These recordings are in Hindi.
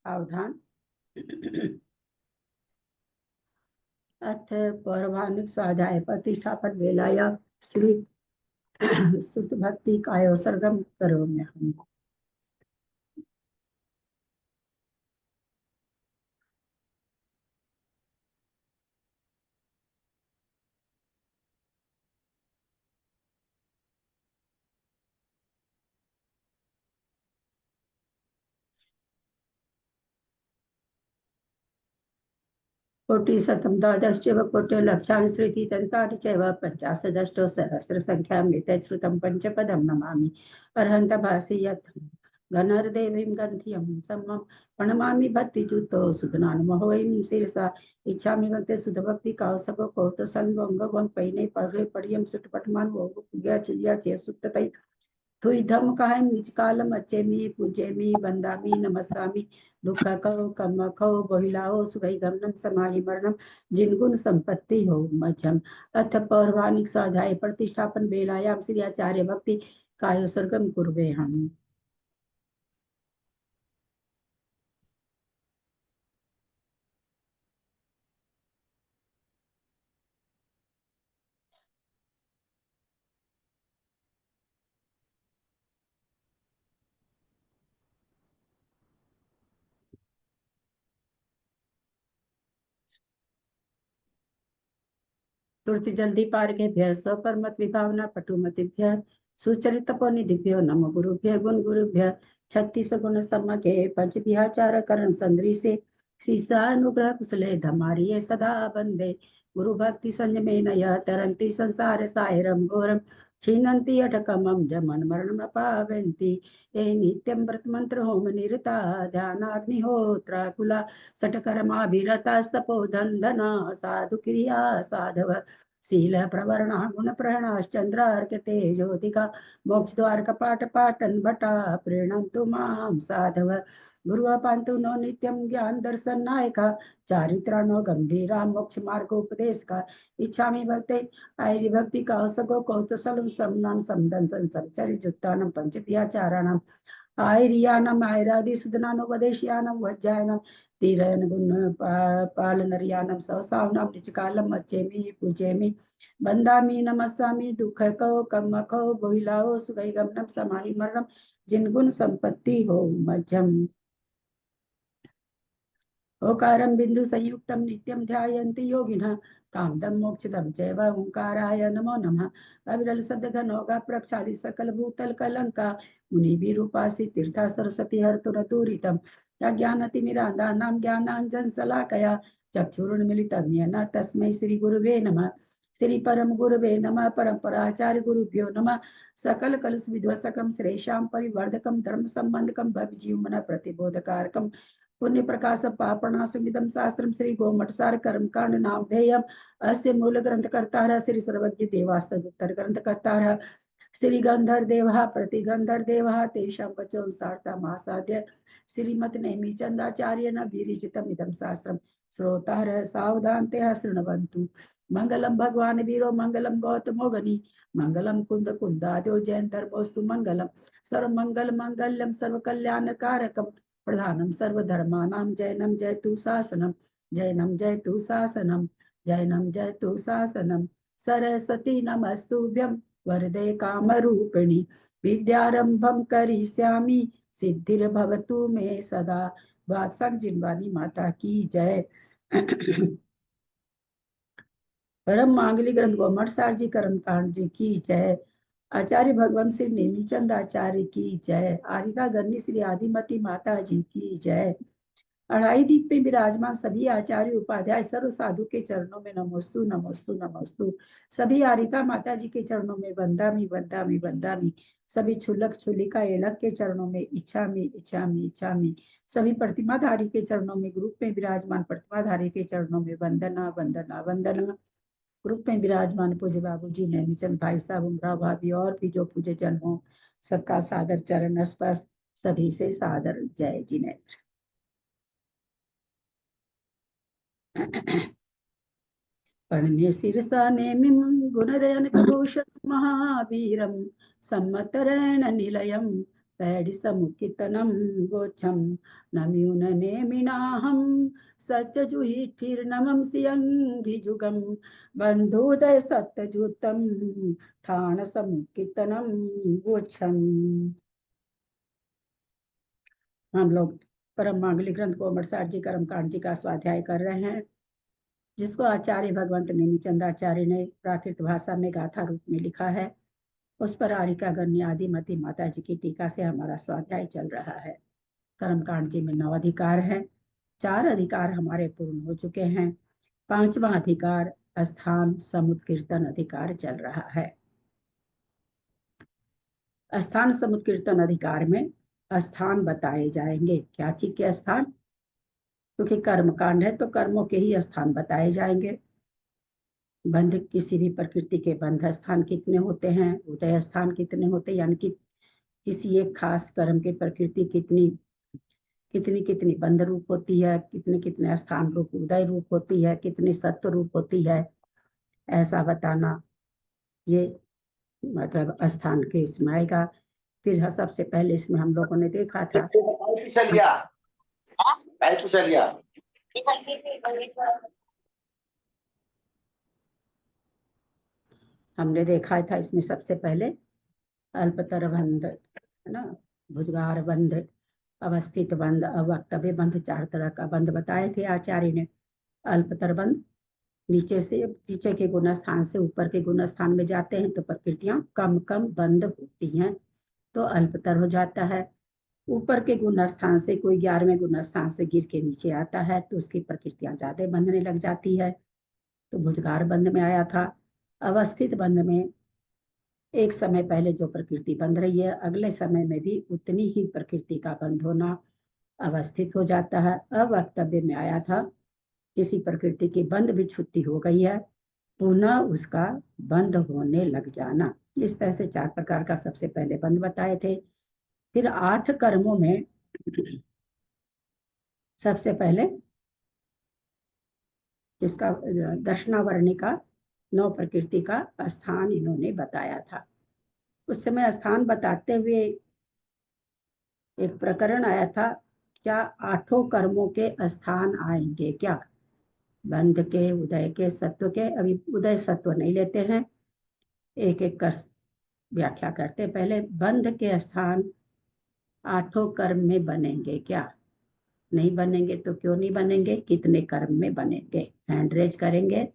सावधान। अथ पौराणिक स्वाध्याय प्रतिष्ठापन वेलाया श्री सुत भक्ति कायो सरगम करो में हम। कोटि शतम द्वादश चैव कोटि लक्षान् श्रुति तन्त्राणि चैव पञ्चाशदष्टौ सहस्र संख्यां श्रुतं पंचपदं नमामि अर्हन्त भासि यत् घनर्देवीं गन्धियं सम्मं प्रणमामि भक्तिजुतो सुधनानुमो वैं शिरसा इच्छामि भक्ति सुधभक्ति कावसको कौतो संवंग वंग पैने पढ़े पढ़ियम सुटपटमान वो पुग्या चुलिया चे सुत्ततै थुई धम कायम निज कालम अच्चेमी पूजेमी वंदामी नमस्तामी दुख कहो कम कहो बहुलाओ सुगई गमनम समाहि मरणम जिनगुण संपत्ति हो मध्यम अथ पौराणिक स्वाध्याय प्रतिष्ठापन बेलायाम श्री आचार्य भक्ति कायो सर्गम कुर्वे हम। तुरति जल्दी पार्गेभ्यः स्वपरमत विभावना पटुमतिभ्यः सुचरितपोनिधिभ्यो नमो गुरुभ्यः गुण गुरुभ्यः छत्तीस गुण सम्मके पंच विहाचार करण संद्रिसे सीसानुग्रह कुशले धमारिये सदा बंदे गुरु भक्ति संयमे नय तरंती संसार सायरम घोरम छीनंती अटकमम जमन मरण न पावंती ए नित्यम व्रत मंत्र होम निरता ध्यानाग्निहोत्रा कुला सटकर्माभिरतास्तपो धना साधु क्रिया साधव शील प्रवरणा गुण प्रहणाश्चंद्रार्क तेजोतिका मोक्ष द्वार कपाट पाटन भटा प्रीणन्तु मां साधव गुरु पांतु नो नित्यम ज्ञान दर्शन नायका चारित्राणो गंभीरा मोक्ष मार्ग उपदेश का इच्छा में भक्ति आयरी भक्ति का सगो कौतुसलम समनान समदन संचरि जुत्तानम पंच व्याचाराणाम आयरियानम आयरादि सुदनानुपदेशयानम वज्जायनम तीरन गुण पालनरियानम सवसावनम निचकालम अच्छेमि पूजेमि बंदामि नमस्सामि दुख को कम को बोहिलाओ सुगई गमनम समाहि मरणम जिनगुण संपत्ति हो मध्यम ओकारं बिंदु संयुक्तम नित्यम ध्यायन्ति योगिनः कामदम मोक्षदम चैव ओंकाराय नमो नमः अविरल शब्द घनौघा प्रक्षाली सकल भूतल कलंका मुनि विरूपासी तीर्था सरस्वती हर्तुर दूरितम अज्ञानतिमिरांधा नाम ज्ञानांजन शलाकया चक्षुरुन्मिलितं येन तस्मै श्री गुरुवे नमः श्री परम गुरुवे नमः परंपराचार्य गुरुभ्यो नमः सकल कलश विध्वसकम श्रेषां परिवर्धकम धर्म संबंधकम भव जीवमन प्रतिबोधकारकम पुण्य प्रकाश पापणासमिदं शास्त्रम श्री गोमठसार कर्मकांड नामधेयम अस्य मूल ग्रंथकर्ता श्री सर्वज्ञ देवास्तदुत्तर ग्रंथकर्ता श्री गंधर देवा प्रतिगंधर देवा तेषां वचोऽनुसारता मासाद्य श्रीमत नेमि चंदाचार्य न विरचितम इदं शास्त्रम श्रोतारः सावधानतया शृण्वन्तु मंगलम भगवान वीरो मंगलम गौतमो गनि मंगलम कुंद कुंदाद्यो जैन धर्मोस्तु मंगलम सर्व मंगल मंगल्यम सर्व कल्याण कारकम प्रधानम सर्वधर्मानां जैनम जयतु शासनम जैनम जयतु शासनम जैनम जयतु शासनम सरस्वती नमस्तुभ्यं वरदे कामरूपिणी विद्यारंभम करिष्यामि सिद्धिर्भवतु मे सदा। वात्सक जिनवानी माता की जय। परम मांगली ग्रंथ गोमठसार जी कर्मकांड जी की जय। आचार्य भगवान श्री नेमीचंद आचार्य की जय। आरिका गन्नी श्री आदिमती माता जी की जय। अढ़ाई दीप में विराजमान सभी आचार्य उपाध्याय सर्व साधु के चरणों में नमोस्तु नमोस्तु नमोस्तु। सभी आरिका माता जी के चरणों में वंदामी वंदामी वंदामी। सभी छुलक छुलिका एलक के चरणों में इच्छामी इच्छामी इच्छामी। सभी प्रतिमाधारी के चरणों में ग्रुप में विराजमान प्रतिमाधारी के चरणों में वंदना वंदना वंदना। ग्रुप में विराजमान पूज्य बाबू जी नैमीचंद भाई साहब उमराव भाभी और भी जो पूज्य जन हो सबका सादर चरण स्पर्श। सभी से सादर जय जिनेन्द्र। परमे शिरसा नेमिं गुणदयन विभूषण महावीरं सम्मतरेण निलयं पैडी समुकितनम गोच्छम नम्यून नेमिनाहम सच जुहि ठिर्नमम सियंगी जुगम बंधुदय सत्यजुतम ठाण समुकितनम गोच्छम। हम लोग परम मांगलिक ग्रंथ कोमटसार जी कर्मकांड जी का स्वाध्याय कर रहे हैं, जिसको आचार्य भगवंत नेमिचंदाचार्य ने प्राकृत भाषा में गाथा रूप में लिखा है। उस पर आरिका गण्य आदिमती माता जी की टीका से हमारा स्वाध्याय चल रहा है। कर्मकांड जी में 9 अधिकार हैं। 4 अधिकार हमारे पूर्ण हो चुके हैं। 5वां अधिकार स्थान समुद्र कीर्तन अधिकार चल रहा है। स्थान समुद्र कीर्तन अधिकार में स्थान बताए जाएंगे। क्या चीज के स्थान? क्योंकि कर्मकांड है तो कर्मों के ही स्थान बताए जाएंगे। बंध, किसी भी प्रकृति के बंध स्थान कितने होते हैं, उदय स्थान कितने होते हैं, यानी कि किसी एक खास कर्म की प्रकृति कितनी कितनी कितनी बंध रूप होती है, कितने कितने स्थान रूप उदय रूप होती है, कितनी सत्व रूप होती है, ऐसा बताना ये मतलब स्थान के इसमें आएगा। फिर सबसे पहले इसमें हम लोगों ने देखा था हमने देखा था इसमें सबसे पहले अल्पतर बंध है ना, भुजगार बंध, अवस्थित बंध, अवक्तव्य बंध, 4 तरह का बंध बताए थे आचार्य ने। अल्पतर बंध नीचे के गुण स्थान से ऊपर के गुण स्थान में जाते हैं तो प्रकृतियां कम कम बंद होती हैं तो अल्पतर हो जाता है। ऊपर के गुण स्थान से कोई 11वें गुण स्थान से गिर के नीचे आता है तो उसकी प्रकृतियां ज्यादा बंधने लग जाती है, तो भुजगार बंध में आया था। अवस्थित बंध में एक समय पहले जो प्रकृति बंध रही है अगले समय में भी उतनी ही प्रकृति का बंध होना अवस्थित हो जाता है। अवक्तव्य में आया था किसी प्रकृति की बंध भी छुट्टी हो गई है पुनः उसका बंध होने लग जाना। इस तरह से 4 प्रकार का सबसे पहले बंध बताए थे। फिर 8 कर्मों में सबसे पहले इसका दर्शनावरणी का 9 प्रकृति का स्थान इन्होंने बताया था। उस समय स्थान बताते हुए एक प्रकरण आया था, क्या 8 कर्मों के स्थान आएंगे क्या? बंध के, उदय के, सत्व के। अभी उदय सत्व नहीं लेते हैं, एक एक कर व्याख्या करते। पहले बंध के स्थान 8 कर्म में बनेंगे क्या? नहीं बनेंगे तो क्यों नहीं बनेंगे, कितने कर्म में बनेंगे? हैंड रेज करेंगे।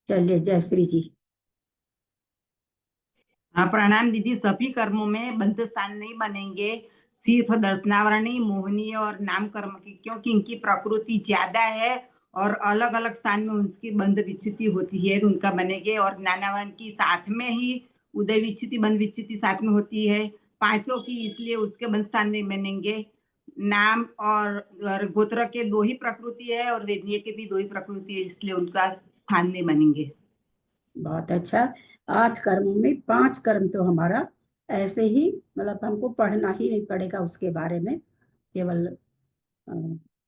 चलिए जयश्री जी। हाँ प्रणाम दीदी। सभी कर्मों में बंध स्थान नहीं बनेंगे, सिर्फ दर्शनावरणी, मोहनी और नाम कर्म की, क्योंकि इनकी प्रकृति ज्यादा है और अलग अलग स्थान में उनकी बंध विच्युति होती है, उनका बनेंगे। और ज्ञानावरण की साथ में ही उदय विच्युति, बंध विच्युति साथ में होती है 5 की, इसलिए उसके बंध स्थान नहीं बनेंगे। नाम और गोत्र के 2 ही प्रकृति है और वेदनीय के भी 2 ही प्रकृति है, इसलिए उनका स्थान नहीं बनेंगे। बहुत अच्छा। 8 कर्मों में 5 कर्म तो हमारा ऐसे ही मतलब हमको पढ़ना ही नहीं पड़ेगा उसके बारे में, केवल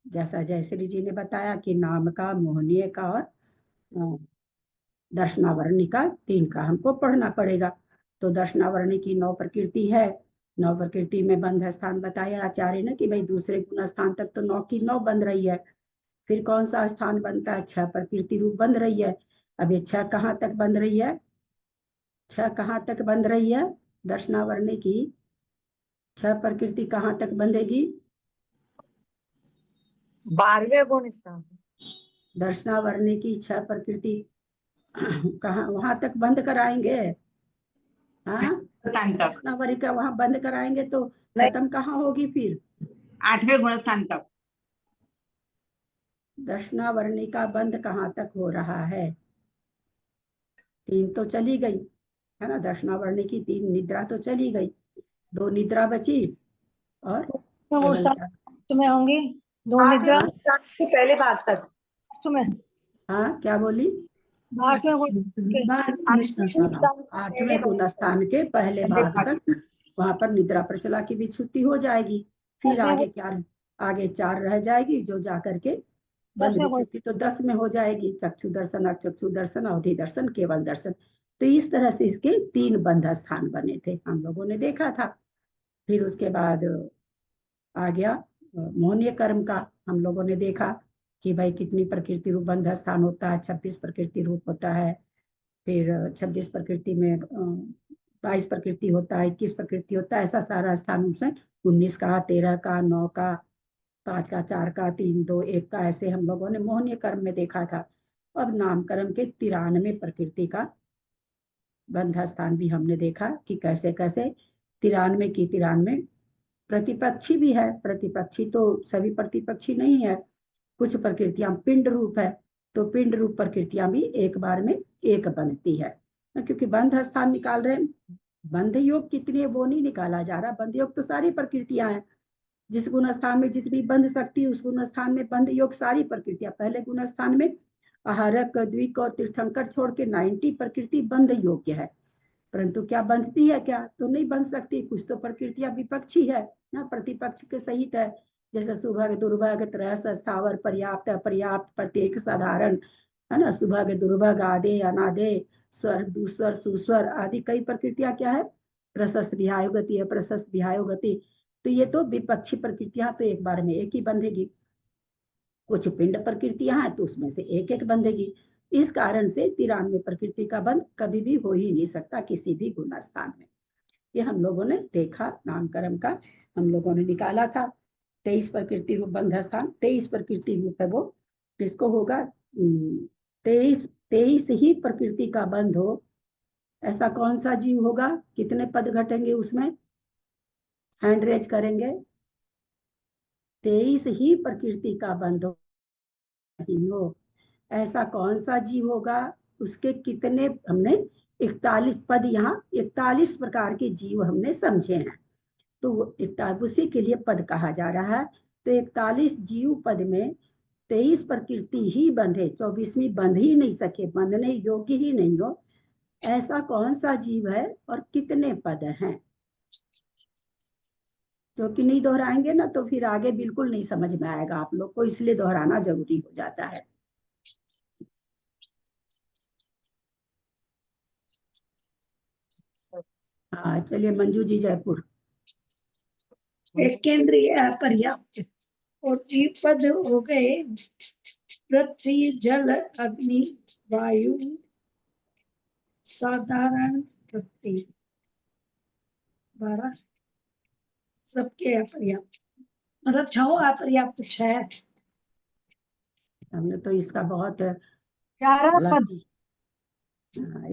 जैसा जयश्री जी ने बताया कि नाम का, मोहनीय का और दर्शनावरणी का 3 का हमको पढ़ना पड़ेगा। तो दर्शनावरणी की 9 प्रकृति है। 9 प्रकृति में बंध स्थान बताया आचार्य ने कि भाई दूसरे गुण स्थान तक तो 9 की 9 बन रही है। फिर कौन सा स्थान बनता है? 6 प्रकृति रूप बंध रही है। अब ये 6 कहाँ तक बंध रही है? 6 कहाँ तक बंध रही है? दर्शनावरणी की 6 प्रकृति कहाँ तक बंधेगी? 12वें गुण स्थान। दर्शनावरणी की 6 प्रकृति कहाँ वहां तक बंद कराएंगे? हाँ, स्थान तक, दर्शनावरणी का वहां बंद कराएंगे तो खत्म कहाँ होगी फिर? 8वें गुण स्थान तक। दर्शनावरणी का बंद कहाँ तक हो रहा है? 3 तो चली गई है ना, दर्शनावरणी की 3 निद्रा तो चली गई, 2 निद्रा बची और तुम्हें होंगी 2 निद्रा के पहले भाग तक तुम्हें। हाँ क्या बोली? 8वें गुण स्थान के पहले भाग तक वहां पर निद्रा प्रचला की भी छुट्टी हो जाएगी। फिर आगे क्या? आगे 4 रह जाएगी जो जाकर के बंध 10 में कोई विच्छुक्ति तो 10 में हो जाएगी, चक्षु दर्शन, अचक्षु दर्शन, अवधि दर्शन, केवल दर्शन। तो इस तरह से इसके 3 बंध स्थान बने थे, हम लोगों ने देखा था। फिर उसके बाद आ गया मौन्य कर्म का, हम लोगों ने देखा कि भाई कितनी प्रकृति रूप बंध स्थान होता है, 26 प्रकृति रूप होता है। फिर 26 प्रकृति में 22 प्रकृति होता है, 21 प्रकृति होता है, ऐसा सारा स्थान उसमें 19 का, 13 का, 9 का, 5 का, 4 का, 3, 2, 1 का, ऐसे हम लोगों ने मोहनीय कर्म में देखा था। अब नामकर्म के 93 प्रकृति का बंध स्थान भी हमने देखा कि कैसे कैसे 93 की 93 प्रतिपक्षी भी है। प्रतिपक्षी तो सभी प्रतिपक्षी नहीं है, कुछ प्रकृतियां पिंड रूप है, तो पिंड रूप प्रकृतियां भी एक बार में एक बनती है, क्योंकि बंध स्थान निकाल रहे हैं। बंध योग कितनी है वो नहीं निकाला जा रहा, बंध योग तो सारी प्रकृतियां हैं। जिस गुण स्थान में जितनी बंध शक्ति, उस गुण स्थान में बंध योग सारी प्रकृतियां। पहले गुण स्थान में आहारक, द्विक और तीर्थंकर छोड़ के 90 प्रकृति बंध योग्य है, परंतु क्या बंधती है क्या? तो नहीं बंध सकती। कुछ तो प्रकृतियां विपक्षी है ना, प्रतिपक्ष के सहित है, जैसे सुभग, दुर्भग, त्रयस, स्थावर, पर्याप्त, अपर्याप्त, प्रत्येक, साधारण, है ना, सुभग, दुर्भग, आदे, अनादे, स्वर, दुस्वर, सुस्वर आदि कई प्रकृतियां क्या है, प्रशस्त विहाय गति, अप्रशस्त विहाय गति। तो ये तो विपक्षी प्रकृतियां तो एक बार में एक ही बंधेगी। कुछ पिंड प्रकृतियां हैं तो उसमें से एक एक बंधेगी। इस कारण से 93 प्रकृति का बंध कभी भी हो ही नहीं सकता किसी भी गुण स्थान में। ये हम लोगों ने देखा, नामकर्म का हम लोगों ने निकाला था। 23 प्रकृति रूप बंध स्थान, 23 प्रकृति रूप है वो, किसको होगा? 23 ही प्रकृति का बंध हो, ऐसा कौन सा जीव होगा? कितने पद घटेंगे उसमें? हैंड रेज करेंगे। 23 ही प्रकृति का बंध हो, ऐसा कौन सा जीव होगा? उसके कितने हमने 41 पद, यहाँ 41 प्रकार के जीव हमने समझे हैं, तो वो 41 उसी के लिए पद कहा जा रहा है। तो 41 जीव पद में 23 प्रकृति ही बंधे, 24वीं बंध ही नहीं सके, बंधने योग्य ही नहीं हो, ऐसा कौन सा जीव है और कितने पद हैं? क्योंकि नहीं दोहराएंगे ना तो फिर आगे बिल्कुल नहीं समझ में आएगा आप लोग को, इसलिए दोहराना जरूरी हो जाता है। हाँ चलिए, मंजू जी जयपुर। एक केंद्रीय अपर्याप्त और द्विपद हो गए पृथ्वी, जल, अग्नि, वायु, साधारण, प्रत्यय। 12 सबके अपर्याप्त, मतलब 6 अपर्याप्त 6। हमने तो इसका बहुत 11 पद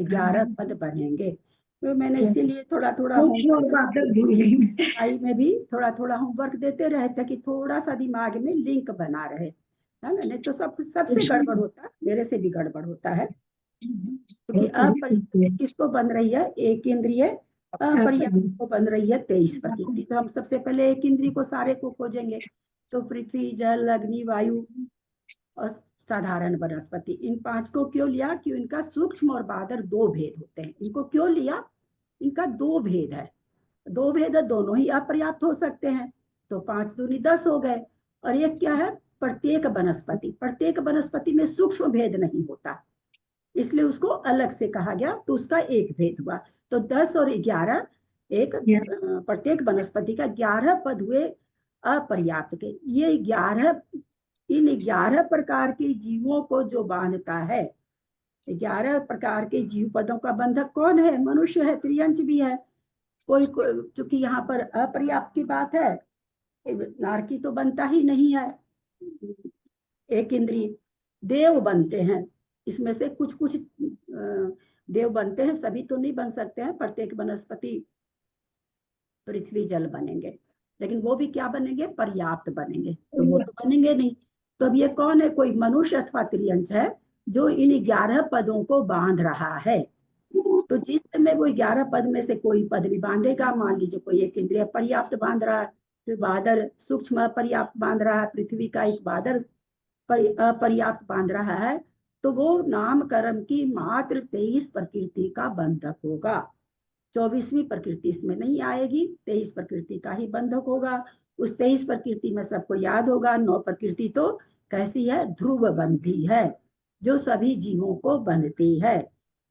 11 पद बनेंगे, तो मैंने इसीलिए थोड़ा थोड़ा में भी थोड़ा थोड़ा होमवर्क देते रहे थे कि थोड़ा सा दिमाग में लिंक बना रहे, है ना, नहीं तो सबसे गड़बड़ होता, मेरे से भी गड़बड़ होता है। क्योंकि अपरियाप्त किसको बन रही है? एक इंद्रिय अपर्याप्त को बन रही है 23 प्रकृति। तो हम सबसे पहले एक इंद्रिय को सारे को खोजेंगे, तो पृथ्वी, जल, अग्नि, वायु और साधारण वनस्पति, इन 5 को क्यों लिया? कि इनका सूक्ष्म और बादर 2 भेद होते हैं। इनको क्यों लिया? इनका 2 भेद है, 2 भेद है, दोनों ही अपर्याप्त हो सकते हैं, तो 5 दूनी 10 हो गए। और एक क्या है? प्रत्येक वनस्पति, प्रत्येक वनस्पति में सूक्ष्म भेद नहीं होता, इसलिए उसको अलग से कहा गया, तो उसका एक भेद हुआ। तो 10 और 11 एक प्रत्येक वनस्पति का 11 पद हुए अपर्याप्त के। ये 11, इन 11 प्रकार के जीवों को जो बांधता है, 11 प्रकार के जीव पदों का बंधक कौन है? मनुष्य है, त्रियंच भी है। कोई चूंकि यहाँ पर अपर्याप्त की बात है, नारकी तो बनता ही नहीं है, एक इंद्रिय। देव बनते हैं, इसमें से कुछ कुछ देव बनते हैं, सभी तो नहीं बन सकते हैं। प्रत्येक वनस्पति, पृथ्वी, जल बनेंगे, लेकिन वो भी क्या बनेंगे? पर्याप्त बनेंगे, तो वो तो बनेंगे नहीं। तो अब ये कौन है? कोई मनुष्य अथवा त्रियंच है जो इन 11 पदों को बांध रहा है। तो जिस समय वो 11 पद में से कोई पद भी बांधेगा, मान लीजिए कोई एक इंद्रिय पर्याप्त बांध रहा है, तो बादर सूक्ष्म पर्याप्त बांध रहा है, पृथ्वी का एक बादर अपर्याप्त बांध रहा है, तो वो नाम कर्म की मात्र 23 प्रकृति का बंधक होगा। 24वीं प्रकृति इसमें नहीं आएगी, 23 प्रकृति का ही बंधक होगा। उस 23 प्रकृति में सबको याद होगा, 9 प्रकृति तो कैसी है? ध्रुव बंधी है, जो सभी जीवों को बंधती है।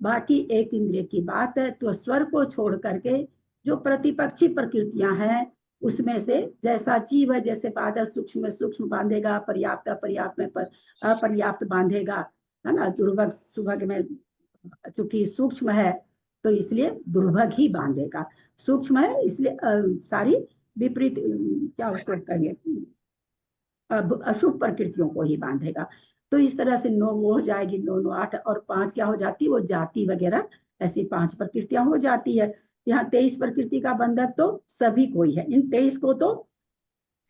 बाकी एक इंद्रिय की बात है, तो स्वर को छोड़ करके जो प्रतिपक्षी प्रकृतियां हैं उसमें से जैसा जीव है, जैसे बादल सूक्ष्म में सूक्ष्म बांधेगा, पर्याप्त अपर्याप्त में अपर्याप्त बांधेगा, है ना। दुर्भग सुभग में चूंकि सूक्ष्म है तो इसलिए दुर्भग ही बांधेगा, सूक्ष्म है इसलिए सारी विपरीत क्या उसको कहेंगे, अशुभ प्रकृतियों को ही बांधेगा। तो इस तरह से 9 वो हो जाएगी, 9 9 8 और 5 क्या हो जाती है? वो जाति वगैरह ऐसी 5 प्रकृतियां हो जाती है। यहाँ 23 प्रकृति का बंधक तो सभी को ही है। इन 23 को तो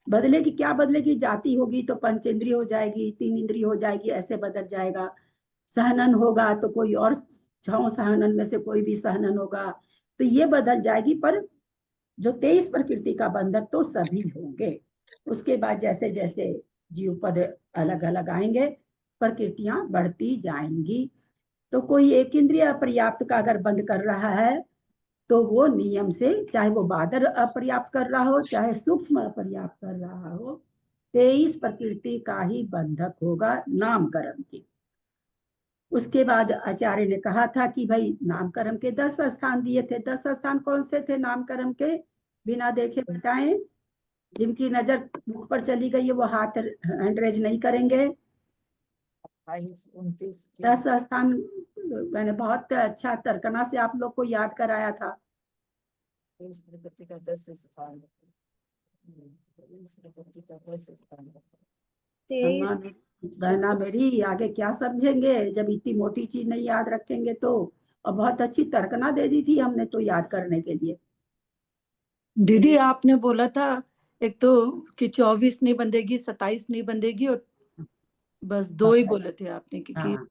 बदलेगी, क्या बदलेगी? जाति होगी तो पंचेंद्रिय हो जाएगी, 3 इंद्रिय हो जाएगी, ऐसे बदल जाएगा। सहनन होगा तो कोई और 6 सहनन में से कोई भी सहनन होगा, तो ये बदल जाएगी। पर जो 23 प्रकृति का बंधक तो सभी होंगे। उसके बाद जैसे जैसे जीव पद अलग अलग आएंगे, प्रकृतियां बढ़ती जाएंगी। तो कोई एक इंद्रिय अपर्याप्त का अगर बंद कर रहा है तो वो नियम से, चाहे वो बादल अपर्याप्त कर रहा हो, चाहे सूक्ष्म अपर्याप्त कर रहा हो, 23 प्रकृति का ही बंधक होगा नामकरण की। उसके बाद आचार्य ने कहा था कि भाई नामकरण के 10 स्थान दिए थे। 10 स्थान कौन से थे नामकरण के? बिना देखे बताएं। जिनकी नजर मुख पर चली गई है वो हाथ हैंड रेज नहीं करेंगे। 10 स्थान मैंने बहुत अच्छा तर्कना से आप लोग को याद कराया था। तेईस अम्मा बहना मेरी आगे क्या समझेंगे जब इतनी मोटी चीज नहीं याद रखेंगे तो। और बहुत अच्छी तर्कना दे दी थी हमने तो याद करने के लिए। दीदी आपने बोला था एक तो कि 24 नहीं बंधेगी, 27 नहीं बंधेगी, और बस 2 ही बोले थे आपने क्योंकि हाँ,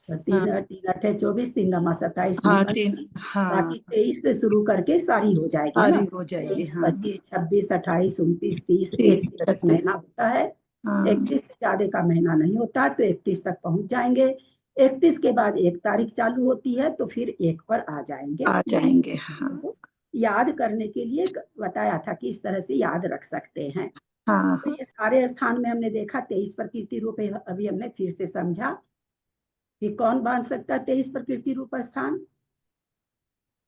तो 3 3 8 24, 3 9 27 हाँ नहीं 3 बनेगी। हाँ बाकी 23 से शुरू करके सारी हो जाएगी, है ना। सारी हो जाएगी। 23 हाँ 25 26 28 29 30 30 31 तक 36 महीना होता है। हाँ 31 से ज्यादा का महीना नहीं होता, तो 31 तक पहुंच जाएंगे। 31 के बाद 1 तारीख चालू होती है तो फिर 1 पर आ जाएंगे। आ जाएंगे। हाँ तो याद करने के लिए बताया था कि इस तरह से याद रख सकते हैं। हाँ तो ये सारे स्थान में हमने देखा 23 प्रकृति रूप है। अभी हमने फिर से समझा कि कौन बांध सकता है 23 प्रकृति रूप स्थान।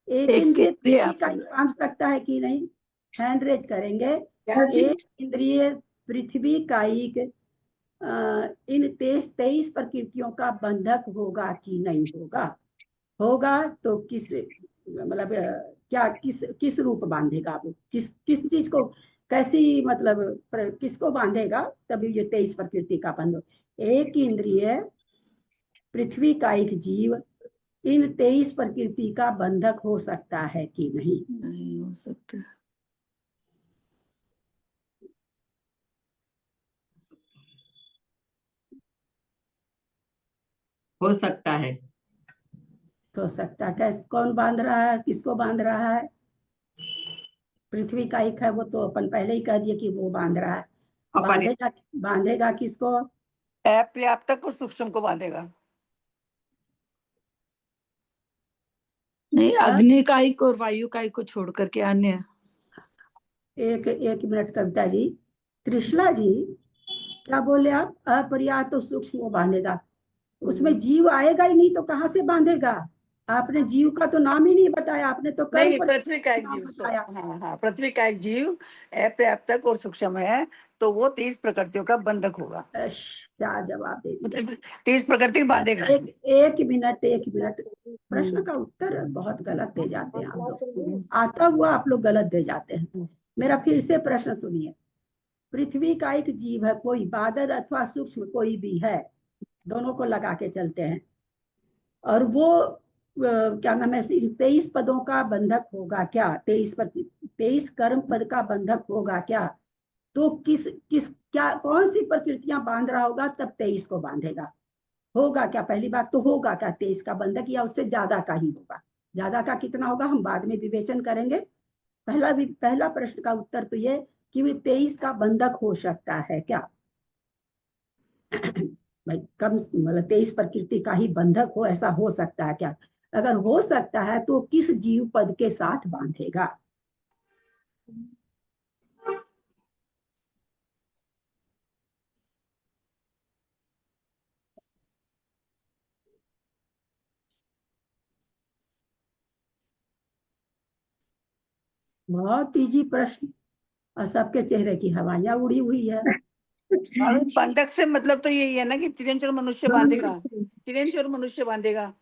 एक इंद्रिय पृथ्वी का ही बांध सकता है कि नहीं? हैंड रेज करेंगे। एक इंद्रिय पृथ्वी का ही इन 23 प्रकृतियों का बंधक होगा कि नहीं होगा? होगा तो किस मतलब क्या किस किस रूप बांधेगा वो? किस किस चीज को, कैसी मतलब किसको बांधेगा? तभी ये 23 प्रकृति का बंध। एक इंद्रिय पृथ्वी का एक जीव इन 23 प्रकृति का बंधक हो सकता है कि नहीं? नहीं हो सकता। हो सकता है। हो सकता है। कैसे, कौन बांध रहा है? किसको बांध रहा है? पृथ्वी का एक है, वो तो अपन पहले ही कह दिए कि वो बांध रहा है। बांधेगा बांधेगा किसको? अपर्याप्तक और सूक्ष्म को बांधेगा। नहीं, अग्नि कायिक और वायु कायिक को छोड़ करके अन्य। एक मिनट कविता जी। त्रिशला जी क्या बोले आप? अपर्याप्त तो सूक्ष्म को बांधेगा। उसमें जीव आएगा ही नहीं तो कहाँ से बांधेगा? आपने जीव का तो नाम ही नहीं बताया, आपने तो कर्म नहीं, पर पृथ्वी का एक नाम जीव बताया। हाँ हाँ, पृथ्वी का एक जीव अपर्याप्तक और सूक्ष्म है, तो वो 30 प्रकृतियों का बंधक होगा। क्या जवाब दे दिया? मतलब 30 प्रकृति बांधेगा। एक मिनट। प्रश्न का उत्तर बहुत गलत दे जाते हैं आप लोग। आता हुआ आप लोग गलत दे जाते हैं। मेरा फिर से प्रश्न सुनिए। पृथ्वी का एक जीव है, कोई बादल अथवा सूक्ष्म कोई भी है, दोनों को लगा के चलते हैं, और वो क्या नाम है 23 पदों का बंधक होगा क्या? 23 कर्म पद का बंधक होगा क्या? तो किस किस क्या कौन सी प्रकृतियां बांध रहा होगा तब 23 को बांधेगा? होगा क्या? पहली बात तो होगा क्या 23 का बंधक, या उससे ज्यादा का ही होगा? ज्यादा का कितना होगा हम बाद में विवेचन करेंगे। पहला प्रश्न का उत्तर तो ये कि वे 23 का बंधक हो सकता है क्या? भाई कम मतलब 23 प्रकृति का ही बंधक हो, ऐसा हो सकता है क्या? अगर हो सकता है तो किस जीव पद के साथ बांधेगा? बहुत इजी प्रश्न और सबके चेहरे की हवाइयां उड़ी हुई है। और बंधक से मतलब तो यही है ना कि तिरंचर मनुष्य बांधेगा, तिरंचर मनुष्य बांधेगा।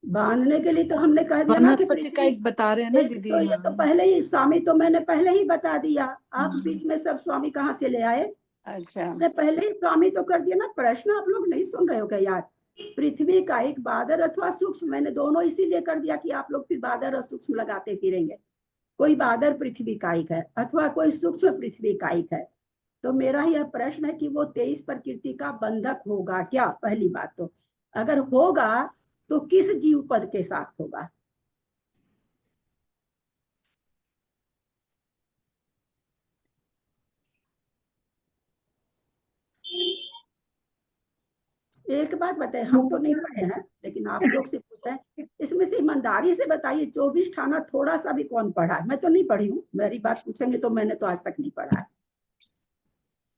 बांधने के लिए तो हमने कह दिया ना कि वनस्पति का पृथ्वी एक बता रहे हैं ना एक दीदी। तो ये तो हाँ। पहले ही स्वामी तो मैंने पहले ही बता दिया। आप बीच में सब स्वामी कहाँ से ले आए? अच्छा, मैंने पहले ही स्वामी तो कर दिया ना। प्रश्न आप लोग नहीं सुन रहे हो क्या यार? पृथ्वी का एक बादल अथवा सूक्ष्म, मैंने दोनों इसीलिए कर दिया कि आप लोग फिर बादल और सूक्ष्म लगाते फिरेंगे। कोई बादल पृथ्वी कायिक है अथवा कोई सूक्ष्म पृथ्वी कायिक है। तो मेरा यह प्रश्न है कि वो 23 प्रकृति का बंधक होगा क्या? पहली बात तो अगर होगा तो किस जीव पद के साथ होगा? एक बात बताए, हम तो नहीं पढ़े हैं लेकिन आप लोग से पूछ रहे हैं, इसमें से ईमानदारी से बताइए 24 ठाना थोड़ा सा भी कौन पढ़ा है? मैं तो नहीं पढ़ी हूँ, मेरी बात पूछेंगे तो मैंने तो आज तक नहीं पढ़ा है।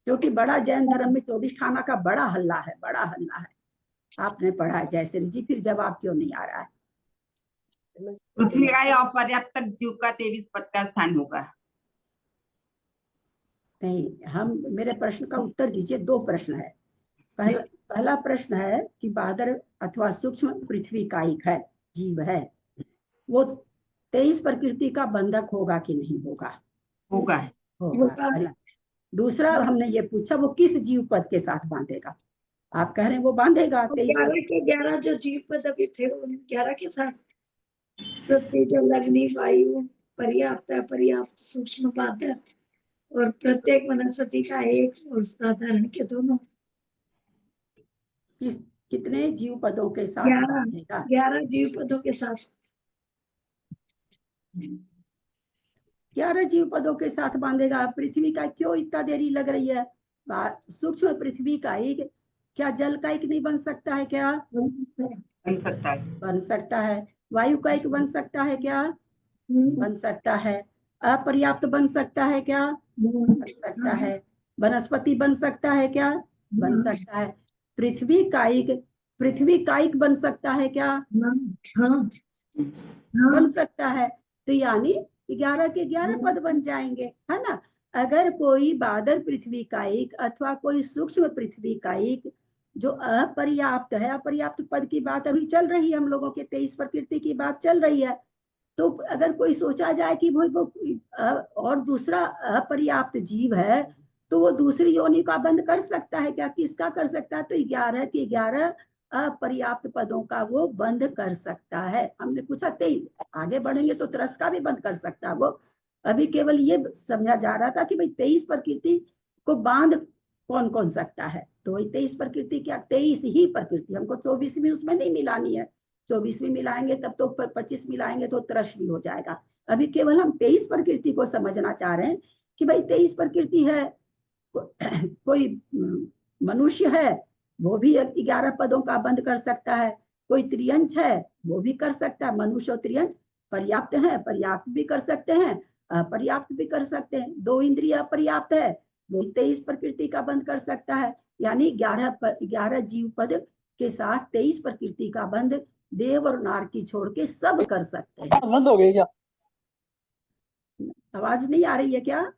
क्योंकि बड़ा जैन धर्म में 24 ठाना का बड़ा हल्ला है, बड़ा हल्ला है। आपने पढ़ा है जयश्री जी, फिर जवाब क्यों नहीं आ रहा है? पृथ्वी का यह अपर्याप्त जीव का 23 पद का स्थान होगा। नहीं, हम मेरे प्रश्न का उत्तर दीजिए। दो प्रश्न है। पहला प्रश्न है कि बादल अथवा सूक्ष्म पृथ्वी कायिक है, जीव है, वो 23 प्रकृति का बंधक होगा कि नहीं होगा? होगा। होगा। दूसरा हमने ये पूछा वो किस जीव पद के साथ बांधेगा? आप कह रहे हैं वो बांधेगा 23 पद। 11 के 11 जो जीव पद अभी थे वो 11 के साथ पृथ्वी, जल, अग्नि, वायु, पर्याप्त अपर्याप्त, सूक्ष्म बादल और प्रत्येक वनस्पति का एक और साधारण के दोनों। कितने जीव पदों के साथ 11 बांधेगा? 11 जीव पदों के साथ। 11 जीव पदों के साथ बांधेगा। पृथ्वी का क्यों इतना देरी लग रही है? सूक्ष्म पृथ्वी का एक, क्या जल का एक नहीं बन सकता है क्या? बन सकता है। बन सकता है। वायु का एक बन सकता है क्या? बन सकता है। अपर्याप्त बन सकता है क्या? बन सकता है। वनस्पति बन सकता है क्या? बन सकता है। पृथ्वी कायिक बन सकता है क्या? बन सकता है। तो यानी 11 के 11 पद बन जाएंगे, है ना? अगर कोई बादल पृथ्वी कायिक अथवा कोई सूक्ष्म पृथ्वी कायिक जो अपर्याप्त है, अपर्याप्त पद की बात अभी चल रही है, हम लोगों के 23 प्रकृति की बात चल रही है। तो अगर कोई सोचा जाए कि वो और दूसरा अपर्याप्त जीव है तो वो दूसरी योनि का बंद कर सकता है क्या? किसका कर सकता है? तो 11 के 11 अपर्याप्त पदों का वो बंद कर सकता है। हमने पूछा 23, आगे बढ़ेंगे तो 13 का भी बंद कर सकता है वो। अभी केवल ये समझा जा रहा था कि भाई 23 प्रकृति को बांध कौन कौन सकता है। तो वही 23 प्रकृति क्या? 23 ही प्रकृति, हमको 24वीं उसमें नहीं मिलानी है। 24वीं मिलाएंगे तब तो 25 मिलाएंगे तो त्रश्वी हो जाएगा। अभी केवल हम 23 प्रकृति को समझना चाह रहे हैं कि भाई 23 प्रकृति है। कोई मनुष्य है वो भी 11 पदों का बंद कर सकता है। कोई त्रियंश है वो भी कर सकता है। मनुष्य और त्रियंश पर्याप्त है, पर्याप्त भी कर सकते हैं, अपर्याप्त भी कर सकते हैं। 2 इंद्रिय अपर्याप्त है वो 23 प्रकृति का बंद कर सकता है। यानी 11 जीव पद के साथ 23 प्रकृति का बंद देव और नार की छोड़ के सब कर सकते हैं। बंद हो गई क्या? आवाज नहीं आ रही है क्या?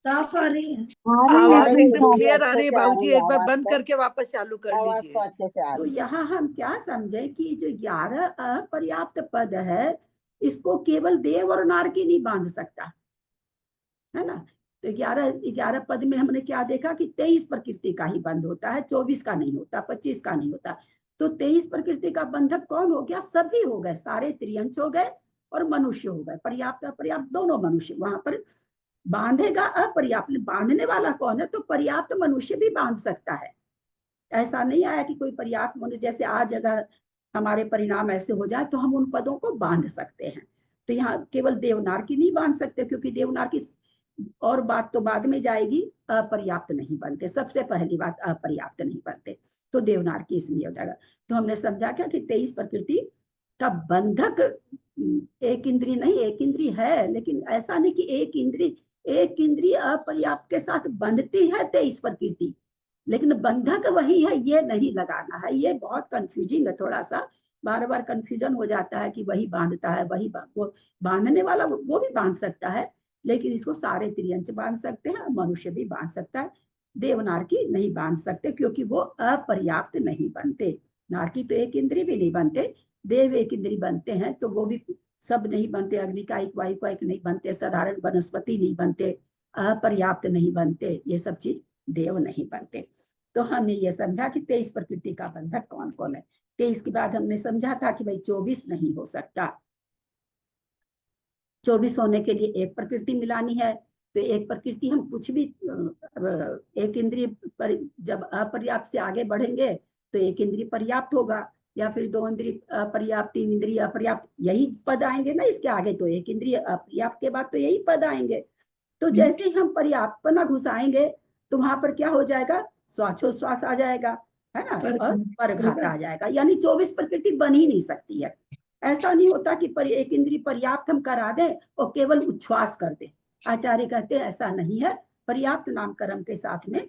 साफ आ रही है। आवाज एकदम साफ क्लियर आ रही है अच्छे से आ बाबूजी, रही है एक बार आवाज बंद तो। करके वापस चालू कर आवाज लीजिए। तो अच्छे से आ तो रही है। यहाँ हम क्या समझे कि जो 11 अपर्याप्त पद है इसको केवल देव और नार की नहीं बांध सकता, है ना? तो 11 पद में हमने क्या देखा कि 23 प्रकृति का ही बंद होता है, 24 का नहीं होता, 25 का नहीं होता। तो 23 प्रकृति का बंधक कौन हो गया? सभी हो गए, सारे त्रियंश हो गए और मनुष्य हो गए। पर्याप्त अपर्याप्त दोनों मनुष्य वहां पर बांधेगा। अपर्याप्त बांधने वाला कौन है? तो पर्याप्त मनुष्य भी बांध सकता है। ऐसा नहीं आया कि कोई पर्याप्त मनुष्य, जैसे आज अगर हमारे परिणाम ऐसे हो जाए तो हम उन पदों को बांध सकते हैं। तो यहाँ केवल देवनार की नहीं बांध सकते क्योंकि देवनार की और बात तो बाद में जाएगी। अपर्याप्त नहीं बनते, सबसे पहली बात अपर्याप्त नहीं बनते, तो देवनार की इसलिए हो जाएगा। तो हमने समझा क्या कि 23 प्रकृति का बंधक एक इंद्री नहीं, एक इंद्री है, लेकिन ऐसा नहीं कि एक इंद्री अपर्याप्त के साथ बंधती है 23 प्रकृति, लेकिन बंधक वही है, ये नहीं लगाना है। ये बहुत कंफ्यूजिंग है थोड़ा सा, बार बार कंफ्यूजन हो जाता है कि वही बांधता है, वो बांधने वाला वो भी बांध सकता है, लेकिन इसको सारे त्रियंच बांध सकते हैं, मनुष्य भी बांध सकता है। देवनारकी नहीं बांध सकते क्योंकि वो अपर्याप्त नहीं बनते। नारकी तो एक इंद्री भी नहीं बनते, देव एक इंद्री बनते हैं, तो वो भी सब नहीं बनते। अग्नि का एक, वायु का एक नहीं बनते, साधारण वनस्पति नहीं बनते, अपर्याप्त नहीं बनते, ये सब चीज देव नहीं बनते। तो हमने ये समझा कि 23 प्रकृति का बंधक कौन कौन है। 23 के बाद हमने समझा था कि भाई 24 नहीं हो सकता। 24 होने के लिए एक प्रकृति मिलानी है, तो एक प्रकृति हम कुछ भी एक इंद्रिय पर जब अपर्याप्त से आगे बढ़ेंगे तो एक इंद्रिय पर्याप्त होगा, या फिर 2 इंद्रिय अपर्याप्त, 3 इंद्रिय अपर्याप्त, यही पद आएंगे ना इसके आगे। तो एक इंद्रिय अपर्याप्त के बाद तो यही पद आएंगे। तो जैसे ही हम पर्याप्तना घुसाएंगे तो वहां पर क्या हो जाएगा, श्वासोश्वास आ जाएगा, है ना, और परघात आ जाएगा, यानी 24 प्रकृति बन ही नहीं सकती है। ऐसा नहीं होता कि एक इंद्रिय पर्याप्त हम करा दें और केवल उच्छ्वास कर दें। आचार्य कहते हैं ऐसा नहीं है, पर्याप्त नामकरण के साथ में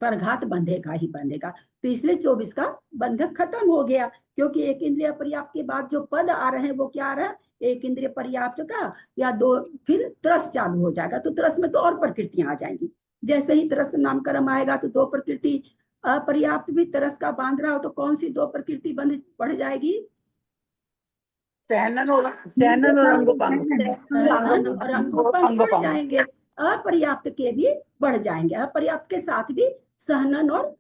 परघात बंधेगा ही बंधेगा। तो इसलिए 24 का बंधक खत्म हो गया, क्योंकि एक इंद्रिय पर्याप्त के बाद जो पद आ रहे हैं वो क्या आ रहा है, एक इंद्रिय पर्याप्त का या 2, फिर त्रस चालू हो जाएगा, तो त्रस में तो और प्रकृतियां आ जाएंगी। जैसे ही त्रस नामकरण आएगा तो 2 प्रकृति अपर्याप्त भी तरस का बांध रहा हो तो कौन सी 2 प्रकृति बंध बढ़ जाएगी, सहनन और अंगोपांग। सहनन और अंगोपांग बढ़ जाएंगे। अपर्याप्त के भी बढ़ जाएंगे, अपर्याप्त के साथ भी सहनन और